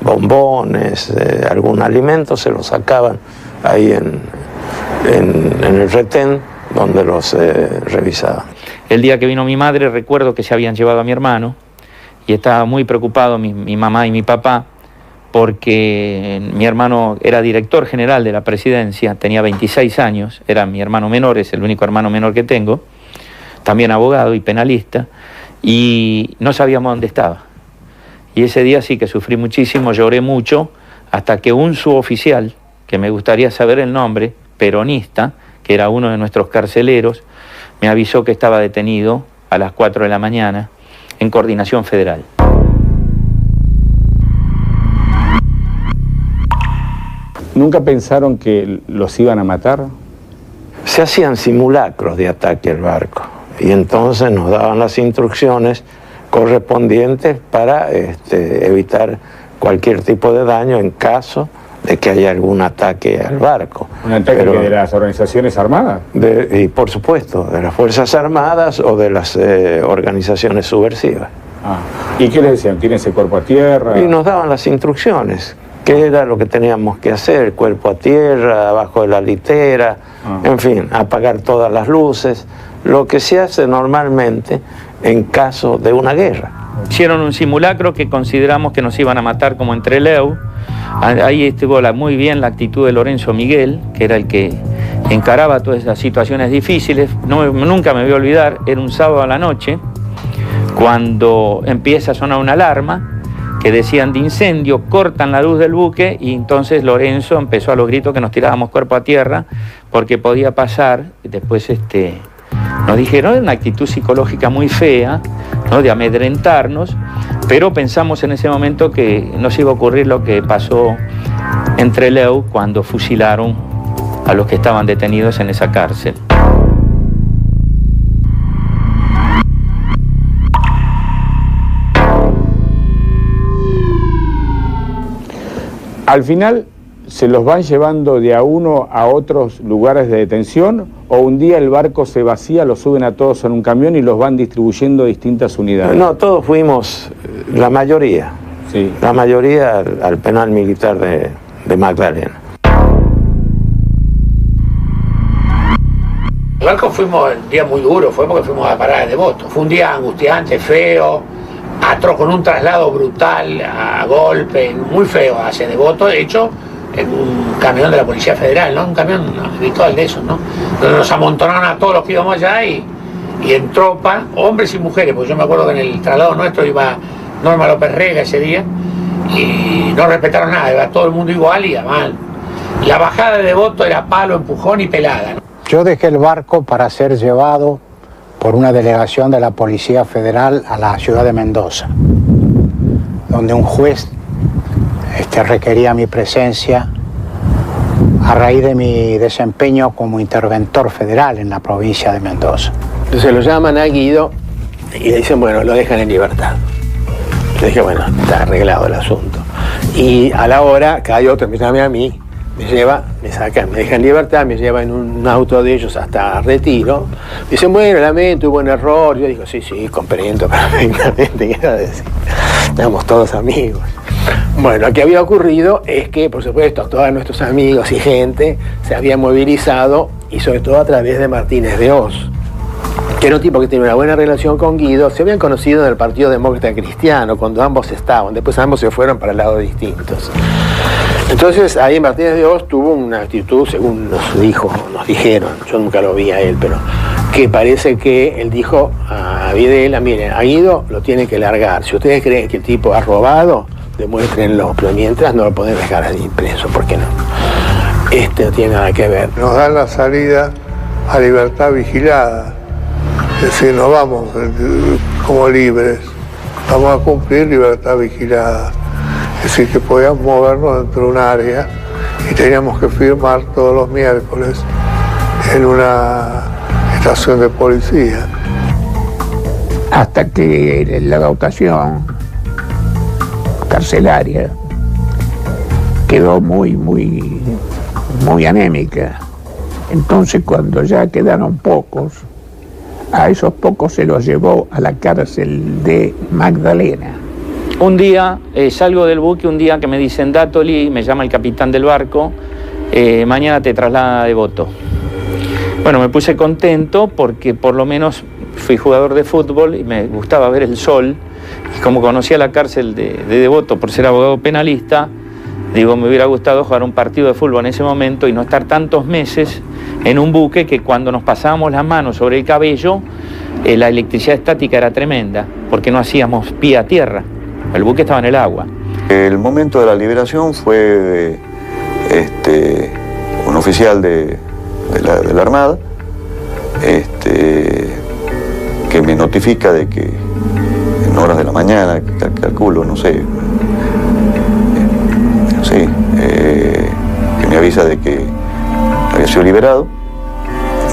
bombones, algún alimento, se los sacaban ahí en el retén donde los revisaban. El día que vino mi madre, recuerdo que se habían llevado a mi hermano y estaba muy preocupado mi mamá y mi papá, porque mi hermano era director general de la presidencia, tenía 26 años, era mi hermano menor, es el único hermano menor que tengo, también abogado y penalista, y no sabíamos dónde estaba. Y ese día sí que sufrí muchísimo, lloré mucho, hasta que un suboficial, que me gustaría saber el nombre, peronista, que era uno de nuestros carceleros, me avisó que estaba detenido a las 4 de la mañana en Coordinación Federal. ¿Nunca pensaron que los iban a matar? Se hacían simulacros de ataque al barco y entonces nos daban las instrucciones correspondientes para evitar cualquier tipo de daño en caso de que haya algún ataque al barco. ¿Un ataque de las organizaciones armadas? Y por supuesto, de las Fuerzas Armadas o de las organizaciones subversivas. ¿Y qué les decían? ¿Tírense cuerpo a tierra? Y nos daban las instrucciones, qué era lo que teníamos que hacer, cuerpo a tierra, abajo de la litera, en fin, apagar todas las luces, lo que se hace normalmente en caso de una guerra. Hicieron un simulacro que consideramos que nos iban a matar como en Trelew. Ahí estuvo muy bien la actitud de Lorenzo Miguel, que era el que encaraba todas esas situaciones difíciles. Nunca me voy a olvidar, era un sábado a la noche, cuando empieza a sonar una alarma que decían de incendio, cortan la luz del buque y entonces Lorenzo empezó a los gritos que nos tirábamos cuerpo a tierra porque podía pasar. Después nos dijeron, era una actitud psicológica muy fea, ¿no?, de amedrentarnos, pero pensamos en ese momento que nos iba a ocurrir lo que pasó en Trelew cuando fusilaron a los que estaban detenidos en esa cárcel. Al final, ¿se los van llevando de a uno a otros lugares de detención o un día el barco se vacía, los suben a todos en un camión y los van distribuyendo a distintas unidades? No, todos fuimos, la mayoría, sí, la mayoría al penal militar de Magdalena. El barco fuimos el día muy duro, fue porque fuimos a parar de Devoto. Fue un día angustiante, feo, atroz, con un traslado brutal, a golpe, muy feo hacia Devoto, de hecho, en un camión de la Policía Federal, ¿no? Un camión habitual de esos, ¿no? Donde nos amontonaron a todos los que íbamos allá y en tropa, hombres y mujeres, porque yo me acuerdo que en el traslado nuestro iba Norma López Rega ese día y no respetaron nada, iba todo el mundo igual y mal. La bajada de Devoto era palo, empujón y pelada, ¿no? Yo dejé el barco para ser llevado por una delegación de la Policía Federal a la ciudad de Mendoza, donde un juez requería mi presencia a raíz de mi desempeño como interventor federal en la provincia de Mendoza. Entonces lo llaman a Guido y le dicen, bueno, lo dejan en libertad. Yo dije, bueno, está arreglado el asunto. Y a la hora cae otro, me llama a mí, me lleva, me saca, me deja en libertad, me lleva en un auto de ellos hasta Retiro. Dicen, bueno, lamento, hubo un error. Yo digo, sí, comprendo perfectamente, quiero decir, éramos todos amigos. Bueno, lo que había ocurrido es que, por supuesto, todos nuestros amigos y gente se habían movilizado, y sobre todo a través de Martínez de Hoz, que era un tipo que tenía una buena relación con Guido. Se habían conocido en el Partido Demócrata Cristiano, cuando ambos estaban, después ambos se fueron para lados distintos. Entonces ahí Martínez de Hoz tuvo una actitud, según nos dijeron, yo nunca lo vi a él, pero que parece que él dijo a Videla, miren, a Guido lo tiene que largar, si ustedes creen que el tipo ha robado, demuéstrenlo, pero mientras no lo pueden dejar ahí preso, ¿por qué no? No tiene nada que ver. Nos dan la salida a libertad vigilada, es decir, no vamos como libres, vamos a cumplir libertad vigilada. Es decir, que podíamos movernos dentro de un área y teníamos que firmar todos los miércoles en una estación de policía. Hasta que la dotación carcelaria quedó muy anémica. Entonces, cuando ya quedaron pocos, a esos pocos se los llevó a la cárcel de Magdalena. Un día salgo del buque, un día que me dicen, Dátoli, me llama el capitán del barco, mañana te traslada a Devoto. Bueno, me puse contento porque por lo menos fui jugador de fútbol y me gustaba ver el sol. Y como conocía la cárcel de Devoto por ser abogado penalista, digo, me hubiera gustado jugar un partido de fútbol en ese momento y no estar tantos meses en un buque que cuando nos pasábamos las manos sobre el cabello, la electricidad estática era tremenda, porque no hacíamos pie a tierra. El buque estaba en el agua. El momento de la liberación fue un oficial de la Armada que me notifica de que en horas de la mañana, calculo, no sé, que me avisa de que había sido liberado,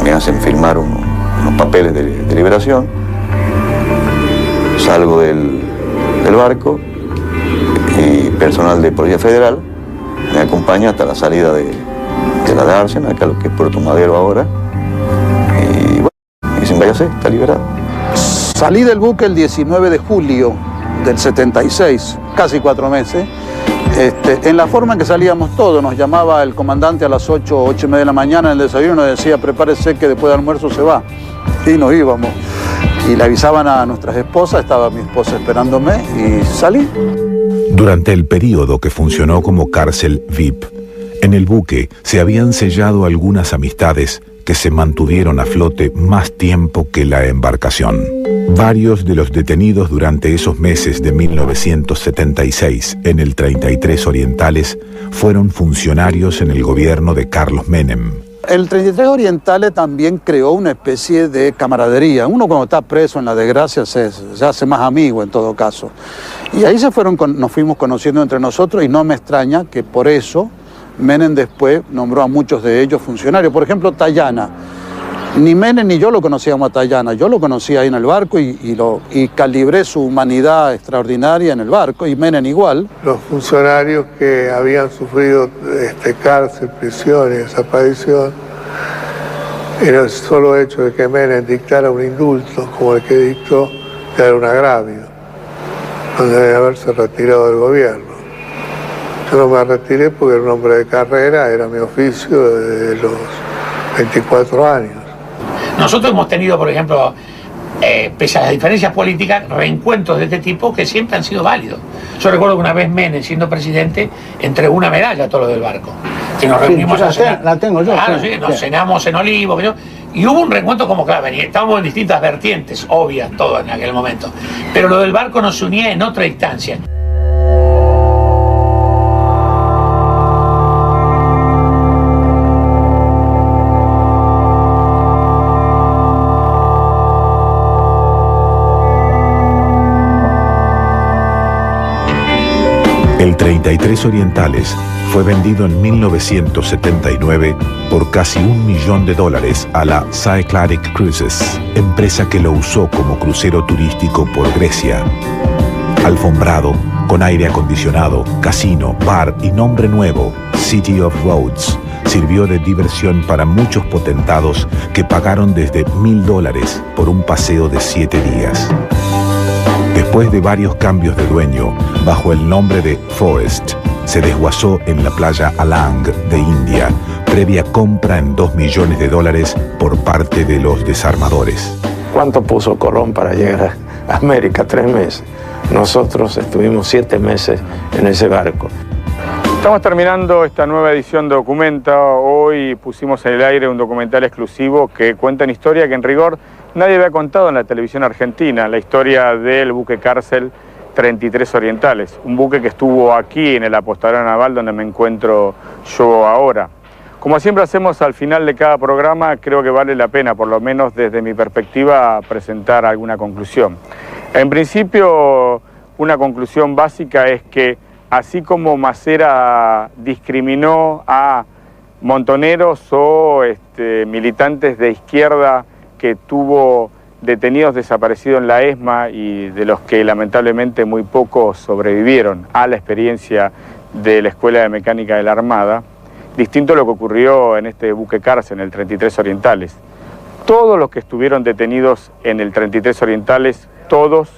me hacen firmar unos papeles de liberación, salgo del barco y personal de Policía Federal me acompaña hasta la salida de la dársena, acá lo que es Puerto Madero ahora. Y bueno, y sin váyase, está liberado. Salí del buque el 19 de julio del 76, casi 4 meses. En la forma en que salíamos todos, nos llamaba el comandante a las 8 y media de la mañana en el desayuno, nos decía, prepárese que después del almuerzo se va. Y nos íbamos. Y le avisaban a nuestras esposas, estaba mi esposa esperándome y salí. Durante el período que funcionó como cárcel VIP, en el buque se habían sellado algunas amistades que se mantuvieron a flote más tiempo que la embarcación. Varios de los detenidos durante esos meses de 1976 en el 33 Orientales fueron funcionarios en el gobierno de Carlos Menem. El 33 Orientales también creó una especie de camaradería. Uno cuando está preso en la desgracia se hace más amigo en todo caso. Y ahí nos fuimos conociendo entre nosotros y no me extraña que por eso Menem después nombró a muchos de ellos funcionarios. Por ejemplo, Tayana. Ni Menem ni yo lo conocíamos a Tayana. Yo lo conocí ahí en el barco y calibré su humanidad extraordinaria en el barco, y Menem igual. Los funcionarios que habían sufrido cárcel, prisión y desaparición, era el solo hecho de que Menem dictara un indulto como el que dictó, ya era un agravio, donde debe haberse retirado del gobierno. Yo no me retiré porque era un hombre de carrera, era mi oficio desde los 24 años. Nosotros hemos tenido, por ejemplo, pese a las diferencias políticas, reencuentros de este tipo que siempre han sido válidos. Yo recuerdo que una vez Menem, siendo presidente, entregó una medalla a todos los del barco. Que nos reunimos a cenar. La tengo yo. Claro, sí, nos cenamos en Olivos, y hubo un reencuentro como, claro, estábamos en distintas vertientes, obvias, todo en aquel momento. Pero lo del barco nos unía en otra instancia. El 33 Orientales fue vendido en 1979 por casi $1 millón a la Cycladic Cruises, empresa que lo usó como crucero turístico por Grecia. Alfombrado, con aire acondicionado, casino, bar y nombre nuevo, City of Rhodes, sirvió de diversión para muchos potentados que pagaron desde $1.000 por un paseo de 7 días. Después de varios cambios de dueño, bajo el nombre de Forest, se desguazó en la playa Alang de India, previa compra en $2 millones por parte de los desarmadores. ¿Cuánto puso Colón para llegar a América? 3 meses. Nosotros estuvimos 7 meses en ese barco. Estamos terminando esta nueva edición de Documenta. Hoy pusimos en el aire un documental exclusivo que cuenta una historia que en rigor nadie había contado en la televisión argentina, la historia del buque cárcel 33 Orientales, un buque que estuvo aquí en el apostadero naval donde me encuentro yo ahora. Como siempre hacemos al final de cada programa, creo que vale la pena, por lo menos desde mi perspectiva, presentar alguna conclusión. En principio, una conclusión básica es que así como Masera discriminó a montoneros o militantes de izquierda que tuvo detenidos desaparecidos en la ESMA y de los que lamentablemente muy pocos sobrevivieron a la experiencia de la Escuela de Mecánica de la Armada, distinto a lo que ocurrió en este buque cárcel, en el 33 Orientales. Todos los que estuvieron detenidos en el 33 Orientales, todos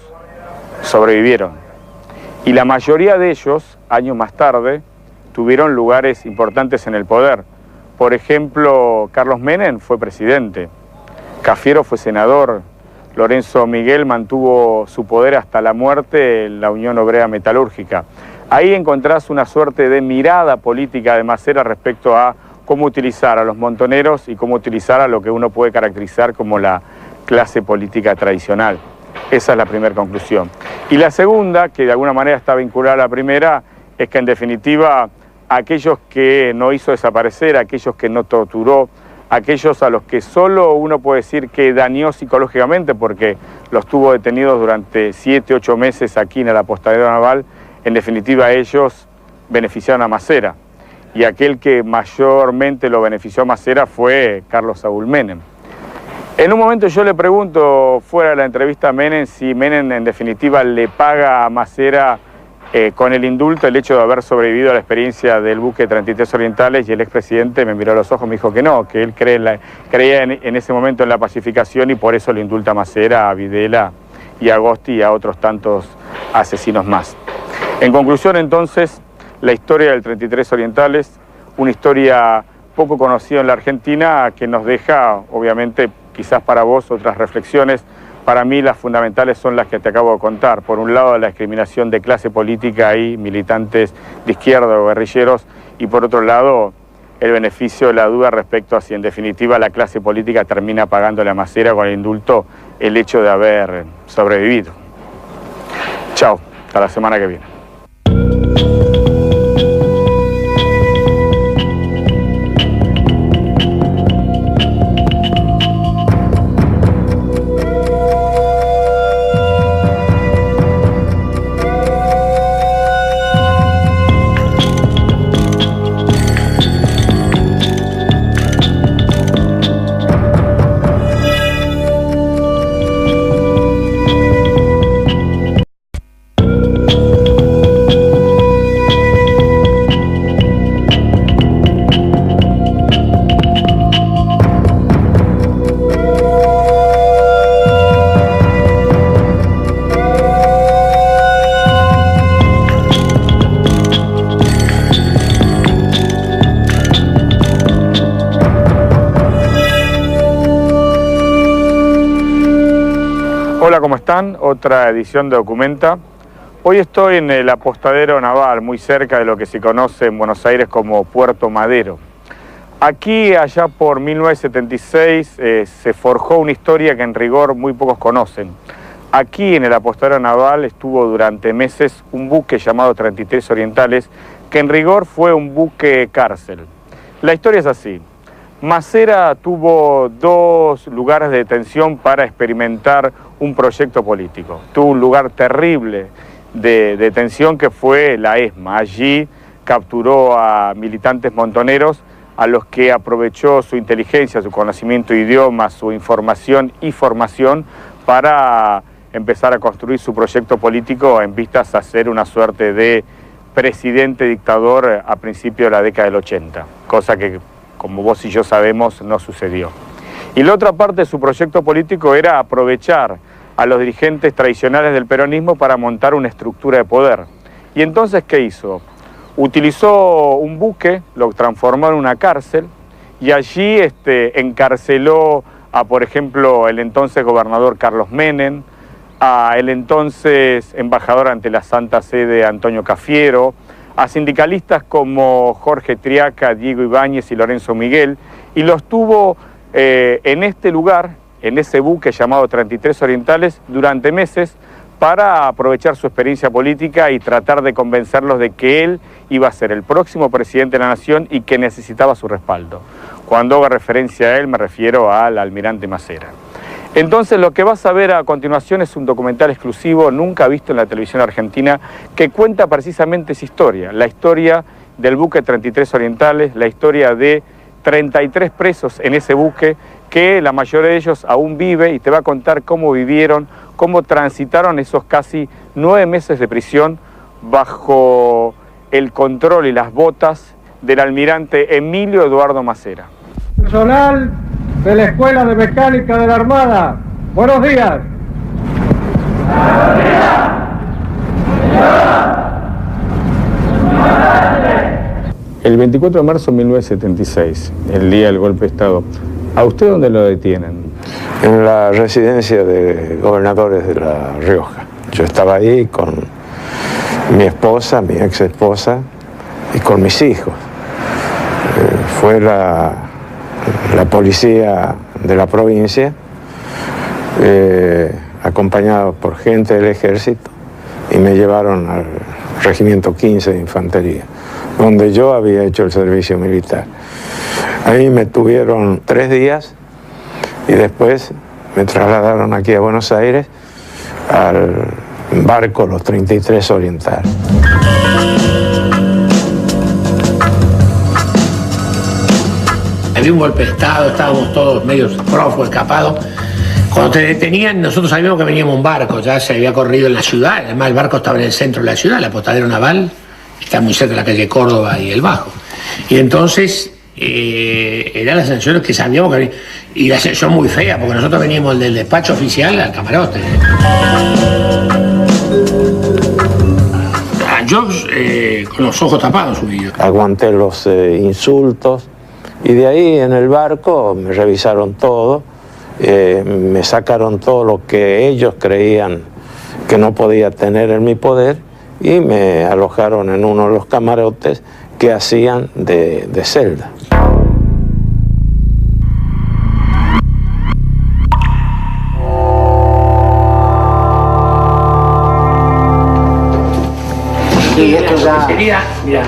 sobrevivieron. Y la mayoría de ellos, años más tarde, tuvieron lugares importantes en el poder. Por ejemplo, Carlos Menem fue presidente. Cafiero fue senador, Lorenzo Miguel mantuvo su poder hasta la muerte en la Unión Obrera Metalúrgica. Ahí encontrás una suerte de mirada política de Masera respecto a cómo utilizar a los montoneros y cómo utilizar a lo que uno puede caracterizar como la clase política tradicional. Esa es la primera conclusión. Y la segunda, que de alguna manera está vinculada a la primera, es que en definitiva aquellos que no hizo desaparecer, aquellos que no torturó, aquellos a los que solo uno puede decir que dañó psicológicamente porque los tuvo detenidos durante 7, 8 meses aquí en el apostadero naval, en definitiva ellos beneficiaron a Masera. Y aquel que mayormente lo benefició a Masera fue Carlos Saúl Menem. En un momento yo le pregunto, fuera de la entrevista a Menem, si Menem en definitiva le paga a Masera con el indulto, el hecho de haber sobrevivido a la experiencia del buque 33 Orientales, y el expresidente me miró a los ojos y me dijo que no, que él creía en ese momento en la pacificación y por eso le indulta a Macera, a Videla y a Agosti y a otros tantos asesinos más. En conclusión, entonces, la historia del 33 Orientales, una historia poco conocida en la Argentina que nos deja, obviamente, quizás para vos otras reflexiones. Para mí las fundamentales son las que te acabo de contar. Por un lado, la discriminación de clase política y militantes de izquierda o guerrilleros, y por otro lado, el beneficio de la duda respecto a si en definitiva la clase política termina pagándole a Macera con el indulto el hecho de haber sobrevivido. Chao, hasta la semana que viene. Hola, ¿cómo están? Otra edición de Documenta. Hoy estoy en el apostadero naval, muy cerca de lo que se conoce en Buenos Aires como Puerto Madero. Aquí, allá por 1976, se forjó una historia que en rigor muy pocos conocen. Aquí, en el apostadero naval, estuvo durante meses un buque llamado 33 Orientales, que en rigor fue un buque cárcel. La historia es así. Macera tuvo dos lugares de detención para experimentar un proyecto político. Tuvo un lugar terrible de detención que fue la ESMA. Allí capturó a militantes montoneros a los que aprovechó su inteligencia, su conocimiento de idiomas, su información y formación para empezar a construir su proyecto político en vistas a ser una suerte de presidente dictador a principios de la década del 80, cosa que, como vos y yo sabemos, no sucedió. Y la otra parte de su proyecto político era aprovechar a los dirigentes tradicionales del peronismo para montar una estructura de poder. Y entonces, ¿qué hizo? Utilizó un buque, lo transformó en una cárcel, y allí encarceló a, por ejemplo, el entonces gobernador Carlos Menem, a el entonces embajador ante la Santa Sede Antonio Cafiero, a sindicalistas como Jorge Triaca, Diego Ibáñez y Lorenzo Miguel, y los tuvo en este lugar, en ese buque llamado 33 Orientales, durante meses, para aprovechar su experiencia política y tratar de convencerlos de que él iba a ser el próximo presidente de la nación y que necesitaba su respaldo. Cuando hago referencia a él me refiero al almirante Macera. Entonces lo que vas a ver a continuación es un documental exclusivo, nunca visto en la televisión argentina, que cuenta precisamente esa historia, la historia del buque 33 Orientales, la historia de 33 presos en ese buque, que la mayoría de ellos aún vive, y te va a contar cómo vivieron, cómo transitaron esos casi 9 meses de prisión bajo el control y las botas del almirante Emilio Eduardo Macera. Personal de la Escuela de Mecánica de la Armada, buenos días. Buenos días. El 24 de marzo de 1976, el día del golpe de Estado, ¿a usted dónde lo detienen? En la residencia de gobernadores de La Rioja. Yo estaba ahí con mi esposa, mi ex esposa y con mis hijos. Fue la policía de la provincia, acompañado por gente del ejército, y me llevaron al regimiento 15 de infantería, donde yo había hecho el servicio militar. Ahí me tuvieron 3 días y después me trasladaron aquí a Buenos Aires al barco Los 33 Orientales. Había un golpe de Estado, estábamos todos medio prófugos, escapados. Cuando te detenían, nosotros sabíamos que veníamos un barco, ya se había corrido en la ciudad, además el barco estaba en el centro de la ciudad, el apostadero naval, está muy cerca de la calle Córdoba y el Bajo. Y entonces, era la sensación que sabíamos que venía, y la sensación muy fea, porque nosotros veníamos del despacho oficial al camarote. Yo con los ojos tapados subí. Aguanté los insultos y de ahí en el barco me revisaron todo, me sacaron todo lo que ellos creían que no podía tener en mi poder y me alojaron en uno de los camarotes que hacían de celda. Sí, esto ya... Mira,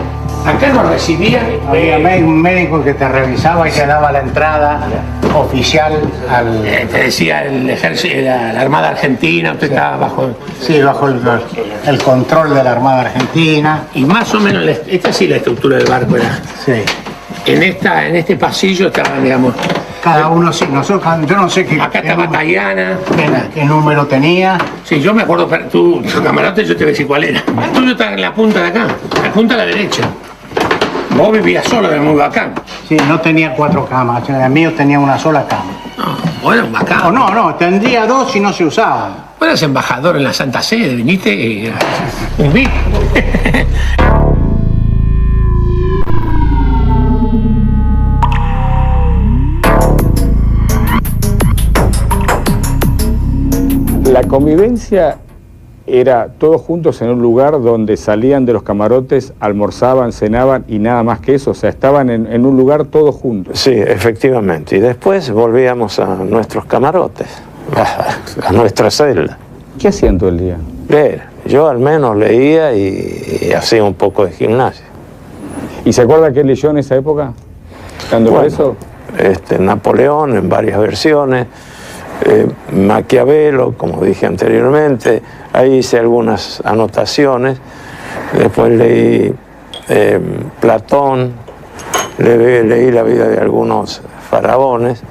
acá nos recibían... Había un médico que te revisaba y te daba la entrada oficial al... te decía el ejército, la Armada Argentina, usted estaba bajo... Sí, bajo el control de la Armada Argentina. Y más o menos, esta sí la estructura del barco era. Sí. En este pasillo estaban, digamos... Cada uno, sí, nosotros, yo no sé qué... Acá estaba Tayana. ¿Qué número tenía? Sí, yo me acuerdo, tu camarote yo te voy a decir cuál era. El tuyo está en la punta de acá, la punta a la derecha. Vos vivías solo, era muy bacán. Sí, no tenía 4 camas, el mío tenía una sola cama. No, bueno, bacán. No, tendría 2 y no se usaban. Vos eras embajador en la Santa Sede, viniste y un VIP. La convivencia era todos juntos en un lugar donde salían de los camarotes, almorzaban, cenaban y nada más que eso, o sea, estaban en un lugar todos juntos. Sí, efectivamente, y después volvíamos a nuestros camarotes, a nuestra celda. ¿Qué hacían todo el día? Leer. Yo al menos leía y hacía un poco de gimnasia. ¿Y se acuerda qué leyó en esa época? ¿Estando preso? Napoleón en varias versiones. Maquiavelo, como dije anteriormente, ahí hice algunas anotaciones, después leí Platón, leí la vida de algunos faraones,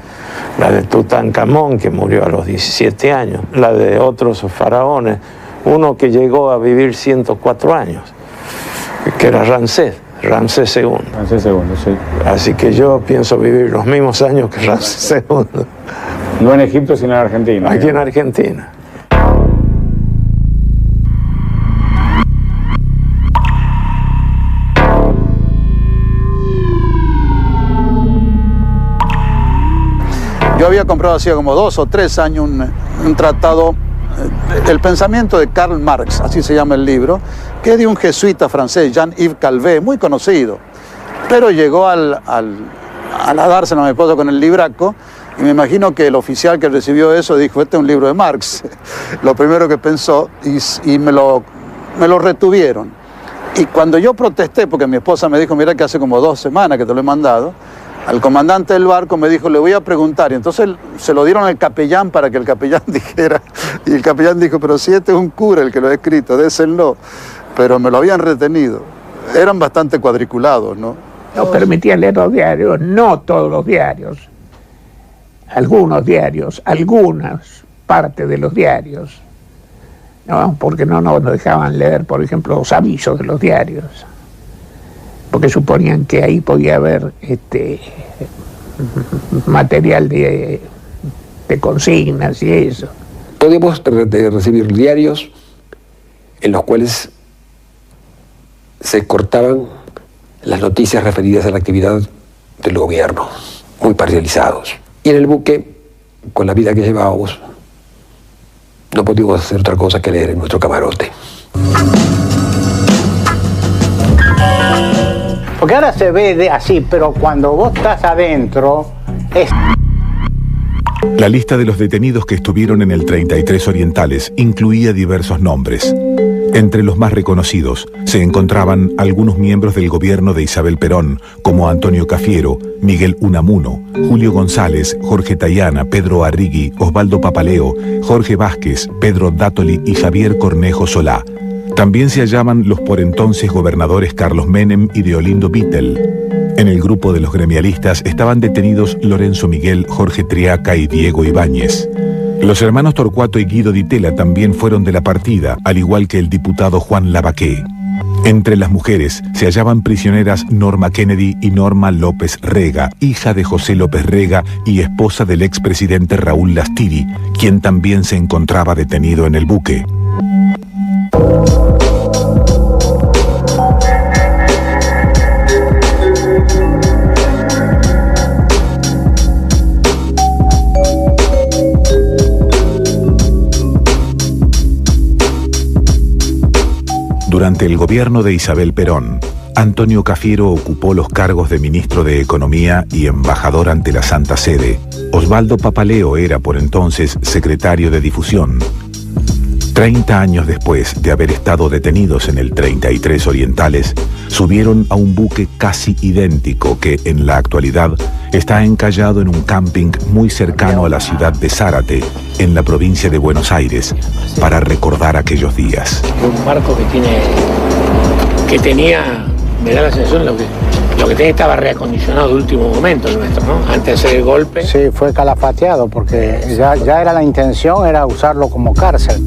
la de Tutankamón, que murió a los 17 años, la de otros faraones, uno que llegó a vivir 104 años, que era Ramsés II. Ramsés II, sí. Así que yo pienso vivir los mismos años que Ramsés II. No en Egipto, sino en Argentina. Aquí en Argentina. Yo había comprado hacía como 2 o 3 años un tratado, El pensamiento de Karl Marx, así se llama el libro, que es de un jesuita francés, Jean-Yves Calvet, muy conocido. Pero llegó a dárselo a mi esposo con el libraco, y me imagino que el oficial que recibió eso dijo, este es un libro de Marx. Lo primero que pensó, y me lo retuvieron. Y cuando yo protesté, porque mi esposa me dijo, mira que hace como 2 semanas que te lo he mandado, al comandante del barco me dijo, le voy a preguntar. Y entonces se lo dieron al capellán para que el capellán dijera. Y el capellán dijo, pero si este es un cura el que lo ha escrito, désenlo. Pero me lo habían retenido. Eran bastante cuadriculados, ¿no? No permitían leer los diarios, no todos los diarios. Algunos diarios, algunas partes de los diarios. No, porque no nos dejaban leer, por ejemplo, los avisos de los diarios. Porque suponían que ahí podía haber material de consignas y eso. Podemos recibir diarios en los cuales se cortaban las noticias referidas a la actividad del gobierno, muy parcializados. Y en el buque, con la vida que llevábamos, no podíamos hacer otra cosa que leer en nuestro camarote. Porque ahora se ve así, pero cuando vos estás adentro, es... La lista de los detenidos que estuvieron en el 33 Orientales incluía diversos nombres. Entre los más reconocidos se encontraban algunos miembros del gobierno de Isabel Perón, como Antonio Cafiero, Miguel Unamuno, Julio González, Jorge Tayana, Pedro Arrigui, Osvaldo Papaleo, Jorge Vázquez, Pedro Dátoli y Javier Cornejo Solá. También se hallaban los por entonces gobernadores Carlos Menem y Deolindo Vittel. En el grupo de los gremialistas estaban detenidos Lorenzo Miguel, Jorge Triaca y Diego Ibáñez. Los hermanos Torcuato y Guido Di Tella también fueron de la partida, al igual que el diputado Juan Lavaqué. Entre las mujeres se hallaban prisioneras Norma Kennedy y Norma López Rega, hija de José López Rega y esposa del expresidente Raúl Lastiri, quien también se encontraba detenido en el buque. Durante el gobierno de Isabel Perón, Antonio Cafiero ocupó los cargos de ministro de Economía y embajador ante la Santa Sede. Osvaldo Papaleo era por entonces secretario de Difusión. 30 años después de haber estado detenidos en el 33 Orientales, subieron a un buque casi idéntico que en la actualidad está encallado en un camping muy cercano a la ciudad de Zárate, en la provincia de Buenos Aires, para recordar aquellos días. Un barco que tenía, me da la sensación, lo que tenía estaba reacondicionado de último momento el nuestro, ¿no? Antes de hacer el golpe. Sí, fue calafateado porque ya era la intención, era usarlo como cárcel.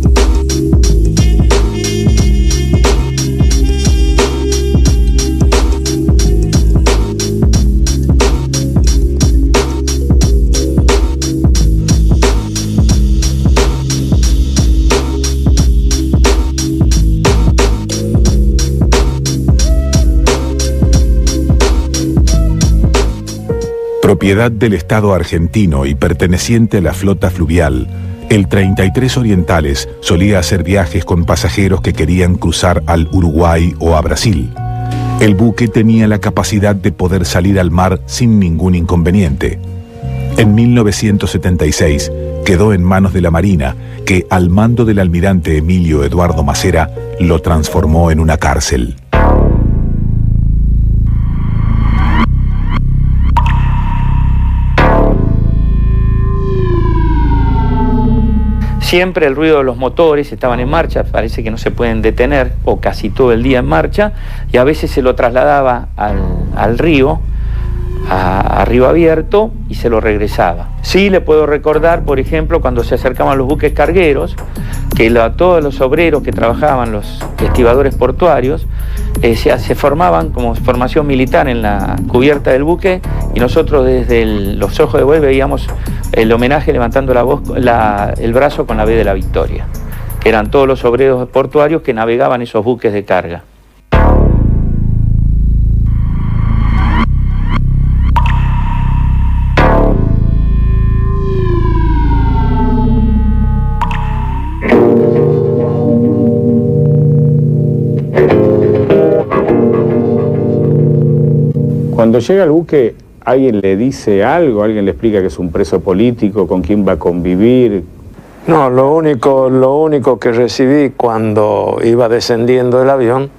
Propiedad del Estado argentino y perteneciente a la flota fluvial, el 33 Orientales solía hacer viajes con pasajeros que querían cruzar al Uruguay o a Brasil. El buque tenía la capacidad de poder salir al mar sin ningún inconveniente. En 1976 quedó en manos de la Marina, que al mando del almirante Emilio Eduardo Macera lo transformó en una cárcel. Siempre el ruido de los motores estaban en marcha, parece que no se pueden detener, o casi todo el día en marcha, y a veces se lo trasladaba al río, a río abierto, y se lo regresaba. Sí le puedo recordar, por ejemplo, cuando se acercaban los buques cargueros, que todos los obreros que trabajaban, los estibadores portuarios, se formaban como formación militar en la cubierta del buque, y nosotros desde los ojos de buey veíamos el homenaje levantando el brazo con la B de la Victoria, que eran todos los obreros portuarios que navegaban esos buques de carga. Cuando llega el buque, ¿alguien le dice algo? ¿Alguien le explica que es un preso político? ¿Con quién va a convivir? No, lo único que recibí cuando iba descendiendo del avión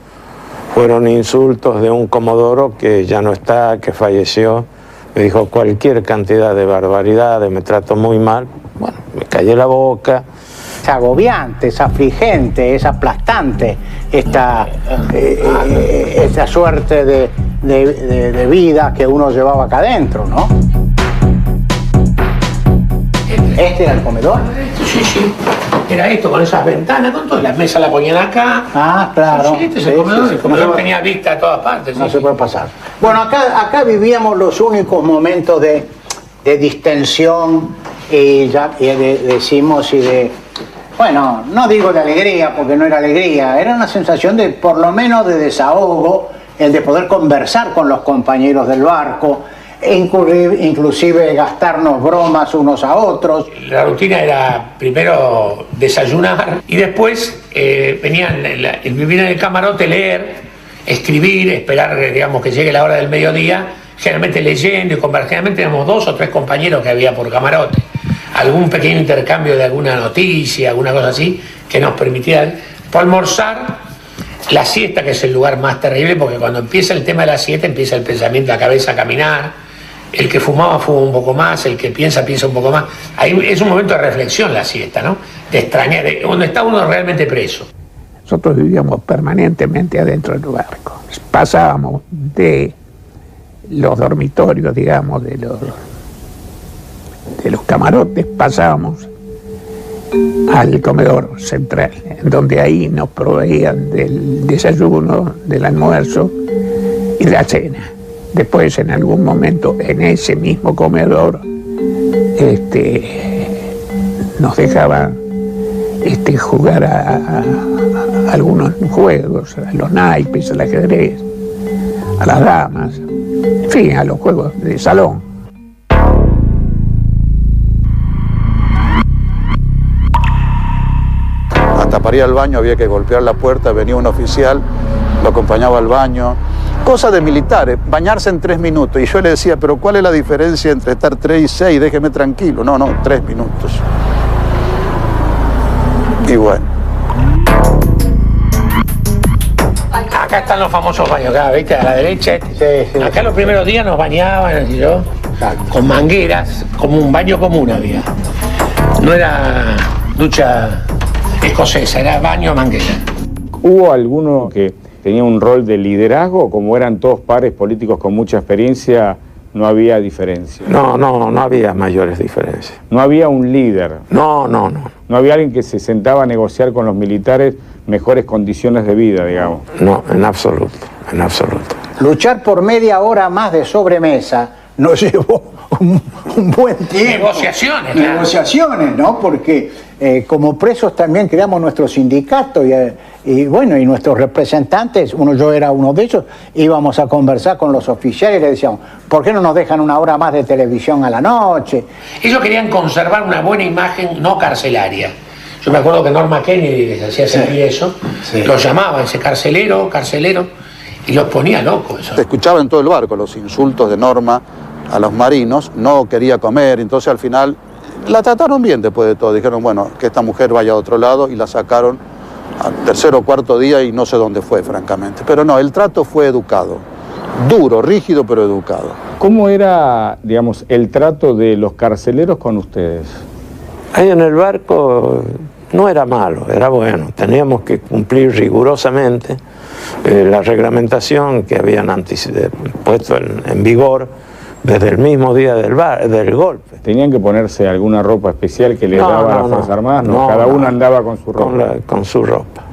fueron insultos de un comodoro que ya no está, que falleció. Me dijo cualquier cantidad de barbaridades, me trató muy mal. Bueno, me callé la boca. Es agobiante, es afligente, es aplastante esta suerte de vida que uno llevaba acá adentro, ¿no? ¿Este era el comedor? Sí. Era esto, con esas ventanas, con todas las mesas la ponían acá. Ah, claro. Sí, este es el comedor. El comedor tenía vista a todas partes. No se puede pasar. Bueno, acá vivíamos los únicos momentos de distensión y decimos y de... Bueno, no digo de alegría, porque no era alegría, era una sensación de, por lo menos, de desahogo, el de poder conversar con los compañeros del barco, inclusive gastarnos bromas unos a otros. La rutina era primero desayunar y después venían el vivir en el camarote, leer, escribir, esperar, digamos, que llegue la hora del mediodía, generalmente leyendo y conversando. Generalmente éramos 2 o 3 compañeros que había por camarote. Algún pequeño intercambio de alguna noticia, alguna cosa así, que nos permitiera almorzar, la siesta, que es el lugar más terrible, porque cuando empieza el tema de la siesta, empieza el pensamiento, la cabeza a caminar, el que fuma un poco más, el que piensa un poco más. Ahí es un momento de reflexión la siesta, ¿no? De extrañar, donde está uno realmente preso. Nosotros vivíamos permanentemente adentro del barco. Pasábamos de los dormitorios, digamos, de los camarotes, pasábamos al comedor central, donde ahí nos proveían del desayuno, del almuerzo y de la cena. Después, en algún momento, en ese mismo comedor, nos dejaban jugar a algunos juegos, a los naipes, al ajedrez, a las damas, en fin, a los juegos de salón. Hasta para ir al baño había que golpear la puerta, venía un oficial, lo acompañaba al baño. Cosa de militares, bañarse en 3 minutos. Y yo le decía, pero ¿cuál es la diferencia entre estar 3 y 6? Déjeme tranquilo. No, 3 minutos. Y bueno. Acá están los famosos baños, acá, ¿viste? A la derecha. Acá los primeros días nos bañaban, así yo, con mangueras, como un baño común había. No era ducha escocesa, era baño a manguera. ¿Hubo alguno que tenía un rol de liderazgo? Como eran todos pares políticos con mucha experiencia, no había diferencia. No había mayores diferencias. No había un líder. No. No había alguien que se sentaba a negociar con los militares mejores condiciones de vida, digamos. No, en absoluto, en absoluto. Luchar por media hora más de sobremesa nos llevó un buen tiempo. Negociaciones, claro. Negociaciones, ¿no? Porque como presos también creamos nuestro sindicato y bueno, y nuestros representantes, yo era uno de ellos, íbamos a conversar con los oficiales y les decíamos, ¿por qué no nos dejan una hora más de televisión a la noche? Ellos querían conservar una buena imagen no carcelaria. Yo me acuerdo que Norma Kennedy les hacía sentir eso, los llamaba ese carcelero, y los ponía locos. Eso. Se escuchaba en todo el barco los insultos de Norma a los marinos, no quería comer, entonces al final la trataron bien después de todo. Dijeron, bueno, que esta mujer vaya a otro lado y la sacaron al 3.º o 4.º día y no sé dónde fue, francamente. Pero no, el trato fue educado, duro, rígido, pero educado. ¿Cómo era, digamos, el trato de los carceleros con ustedes? Ahí en el barco no era malo, era bueno. Teníamos que cumplir rigurosamente la reglamentación que habían puesto en vigor desde el mismo día del golpe. ¿Tenían que ponerse alguna ropa especial que les daba a las Fuerzas Armadas? No, cada uno andaba con su ropa. Con su ropa.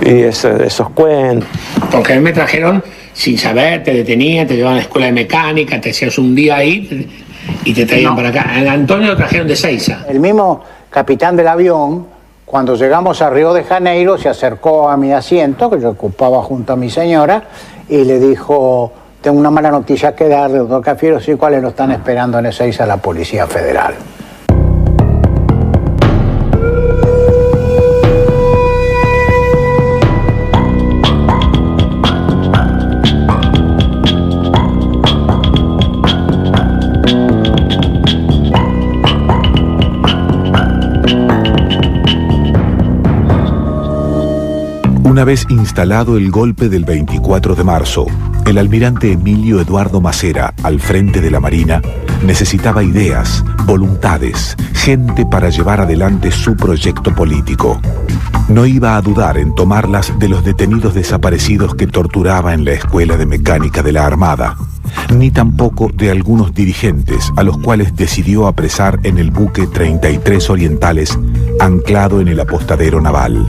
Y esos cuentos. Porque a mí me trajeron sin saber, te detenían, te llevaban a la escuela de mecánica, te hacías un día ahí y te traían para acá. A Antonio lo trajeron de Seiza. El mismo capitán del avión, cuando llegamos a Río de Janeiro, se acercó a mi asiento, que yo ocupaba junto a mi señora, y le dijo, tengo una mala noticia que darle, doctor Cafiero, sí, ¿cuáles lo están esperando en Ezeiza la Policía Federal? Una vez instalado el golpe del 24 de marzo, el almirante Emilio Eduardo Macera, al frente de la Marina, necesitaba ideas, voluntades, gente para llevar adelante su proyecto político. No iba a dudar en tomarlas de los detenidos desaparecidos que torturaba en la Escuela de Mecánica de la Armada, ni tampoco de algunos dirigentes a los cuales decidió apresar en el buque 33 Orientales, anclado en el apostadero naval.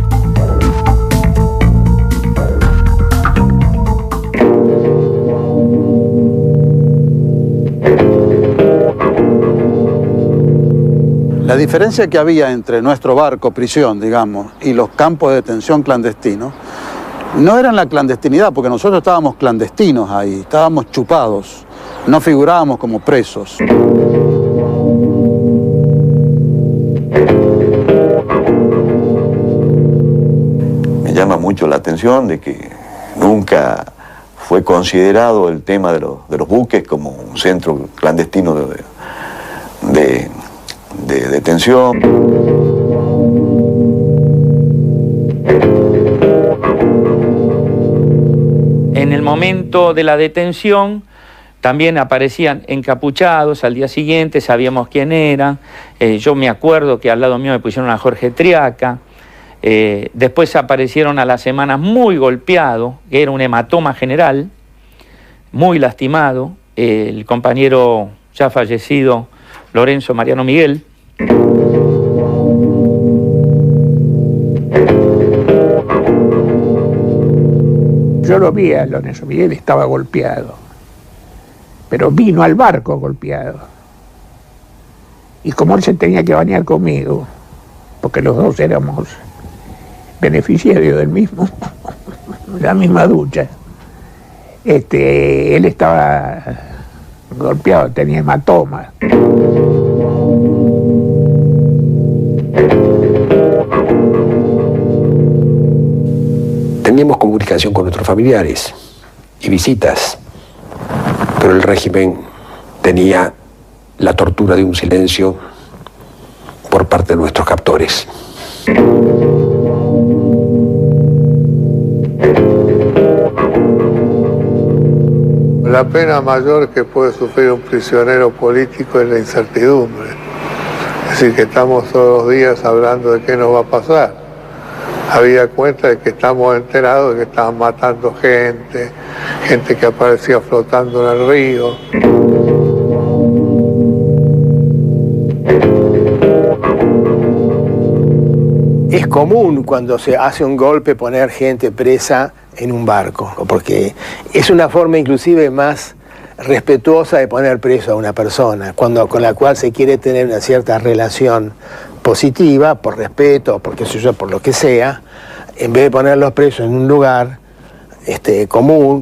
La diferencia que había entre nuestro barco, prisión, digamos, y los campos de detención clandestinos, no era en la clandestinidad, porque nosotros estábamos clandestinos ahí, estábamos chupados, no figurábamos como presos. Me llama mucho la atención de que nunca fue considerado el tema de los buques como un centro clandestino de detención. En el momento de la detención también aparecían encapuchados, al día siguiente sabíamos quién era. Yo me acuerdo que al lado mío me pusieron a Jorge Triaca. Después aparecieron a las semanas muy golpeado, que era un hematoma general, muy lastimado, el compañero ya fallecido Lorenzo Mariano Miguel. Yo lo vi a Lorenzo Miguel, estaba golpeado, pero vino al barco golpeado. Y como él se tenía que bañar conmigo, porque los dos éramos beneficiarios del mismo, la misma ducha, él estaba golpeado, tenía hematoma. Teníamos comunicación con nuestros familiares y visitas, pero el régimen tenía la tortura de un silencio por parte de nuestros captores. La pena mayor que puede sufrir un prisionero político es la incertidumbre. Es decir, que estamos todos los días hablando de qué nos va a pasar. Había cuenta de que estamos enterados de que estaban matando gente que aparecía flotando en el río. Es común cuando se hace un golpe poner gente presa en un barco, porque es una forma inclusive más respetuosa de poner preso a una persona, con la cual se quiere tener una cierta relación positiva, por respeto, por qué sé yo, por lo que sea, en vez de ponerlos presos en un lugar común.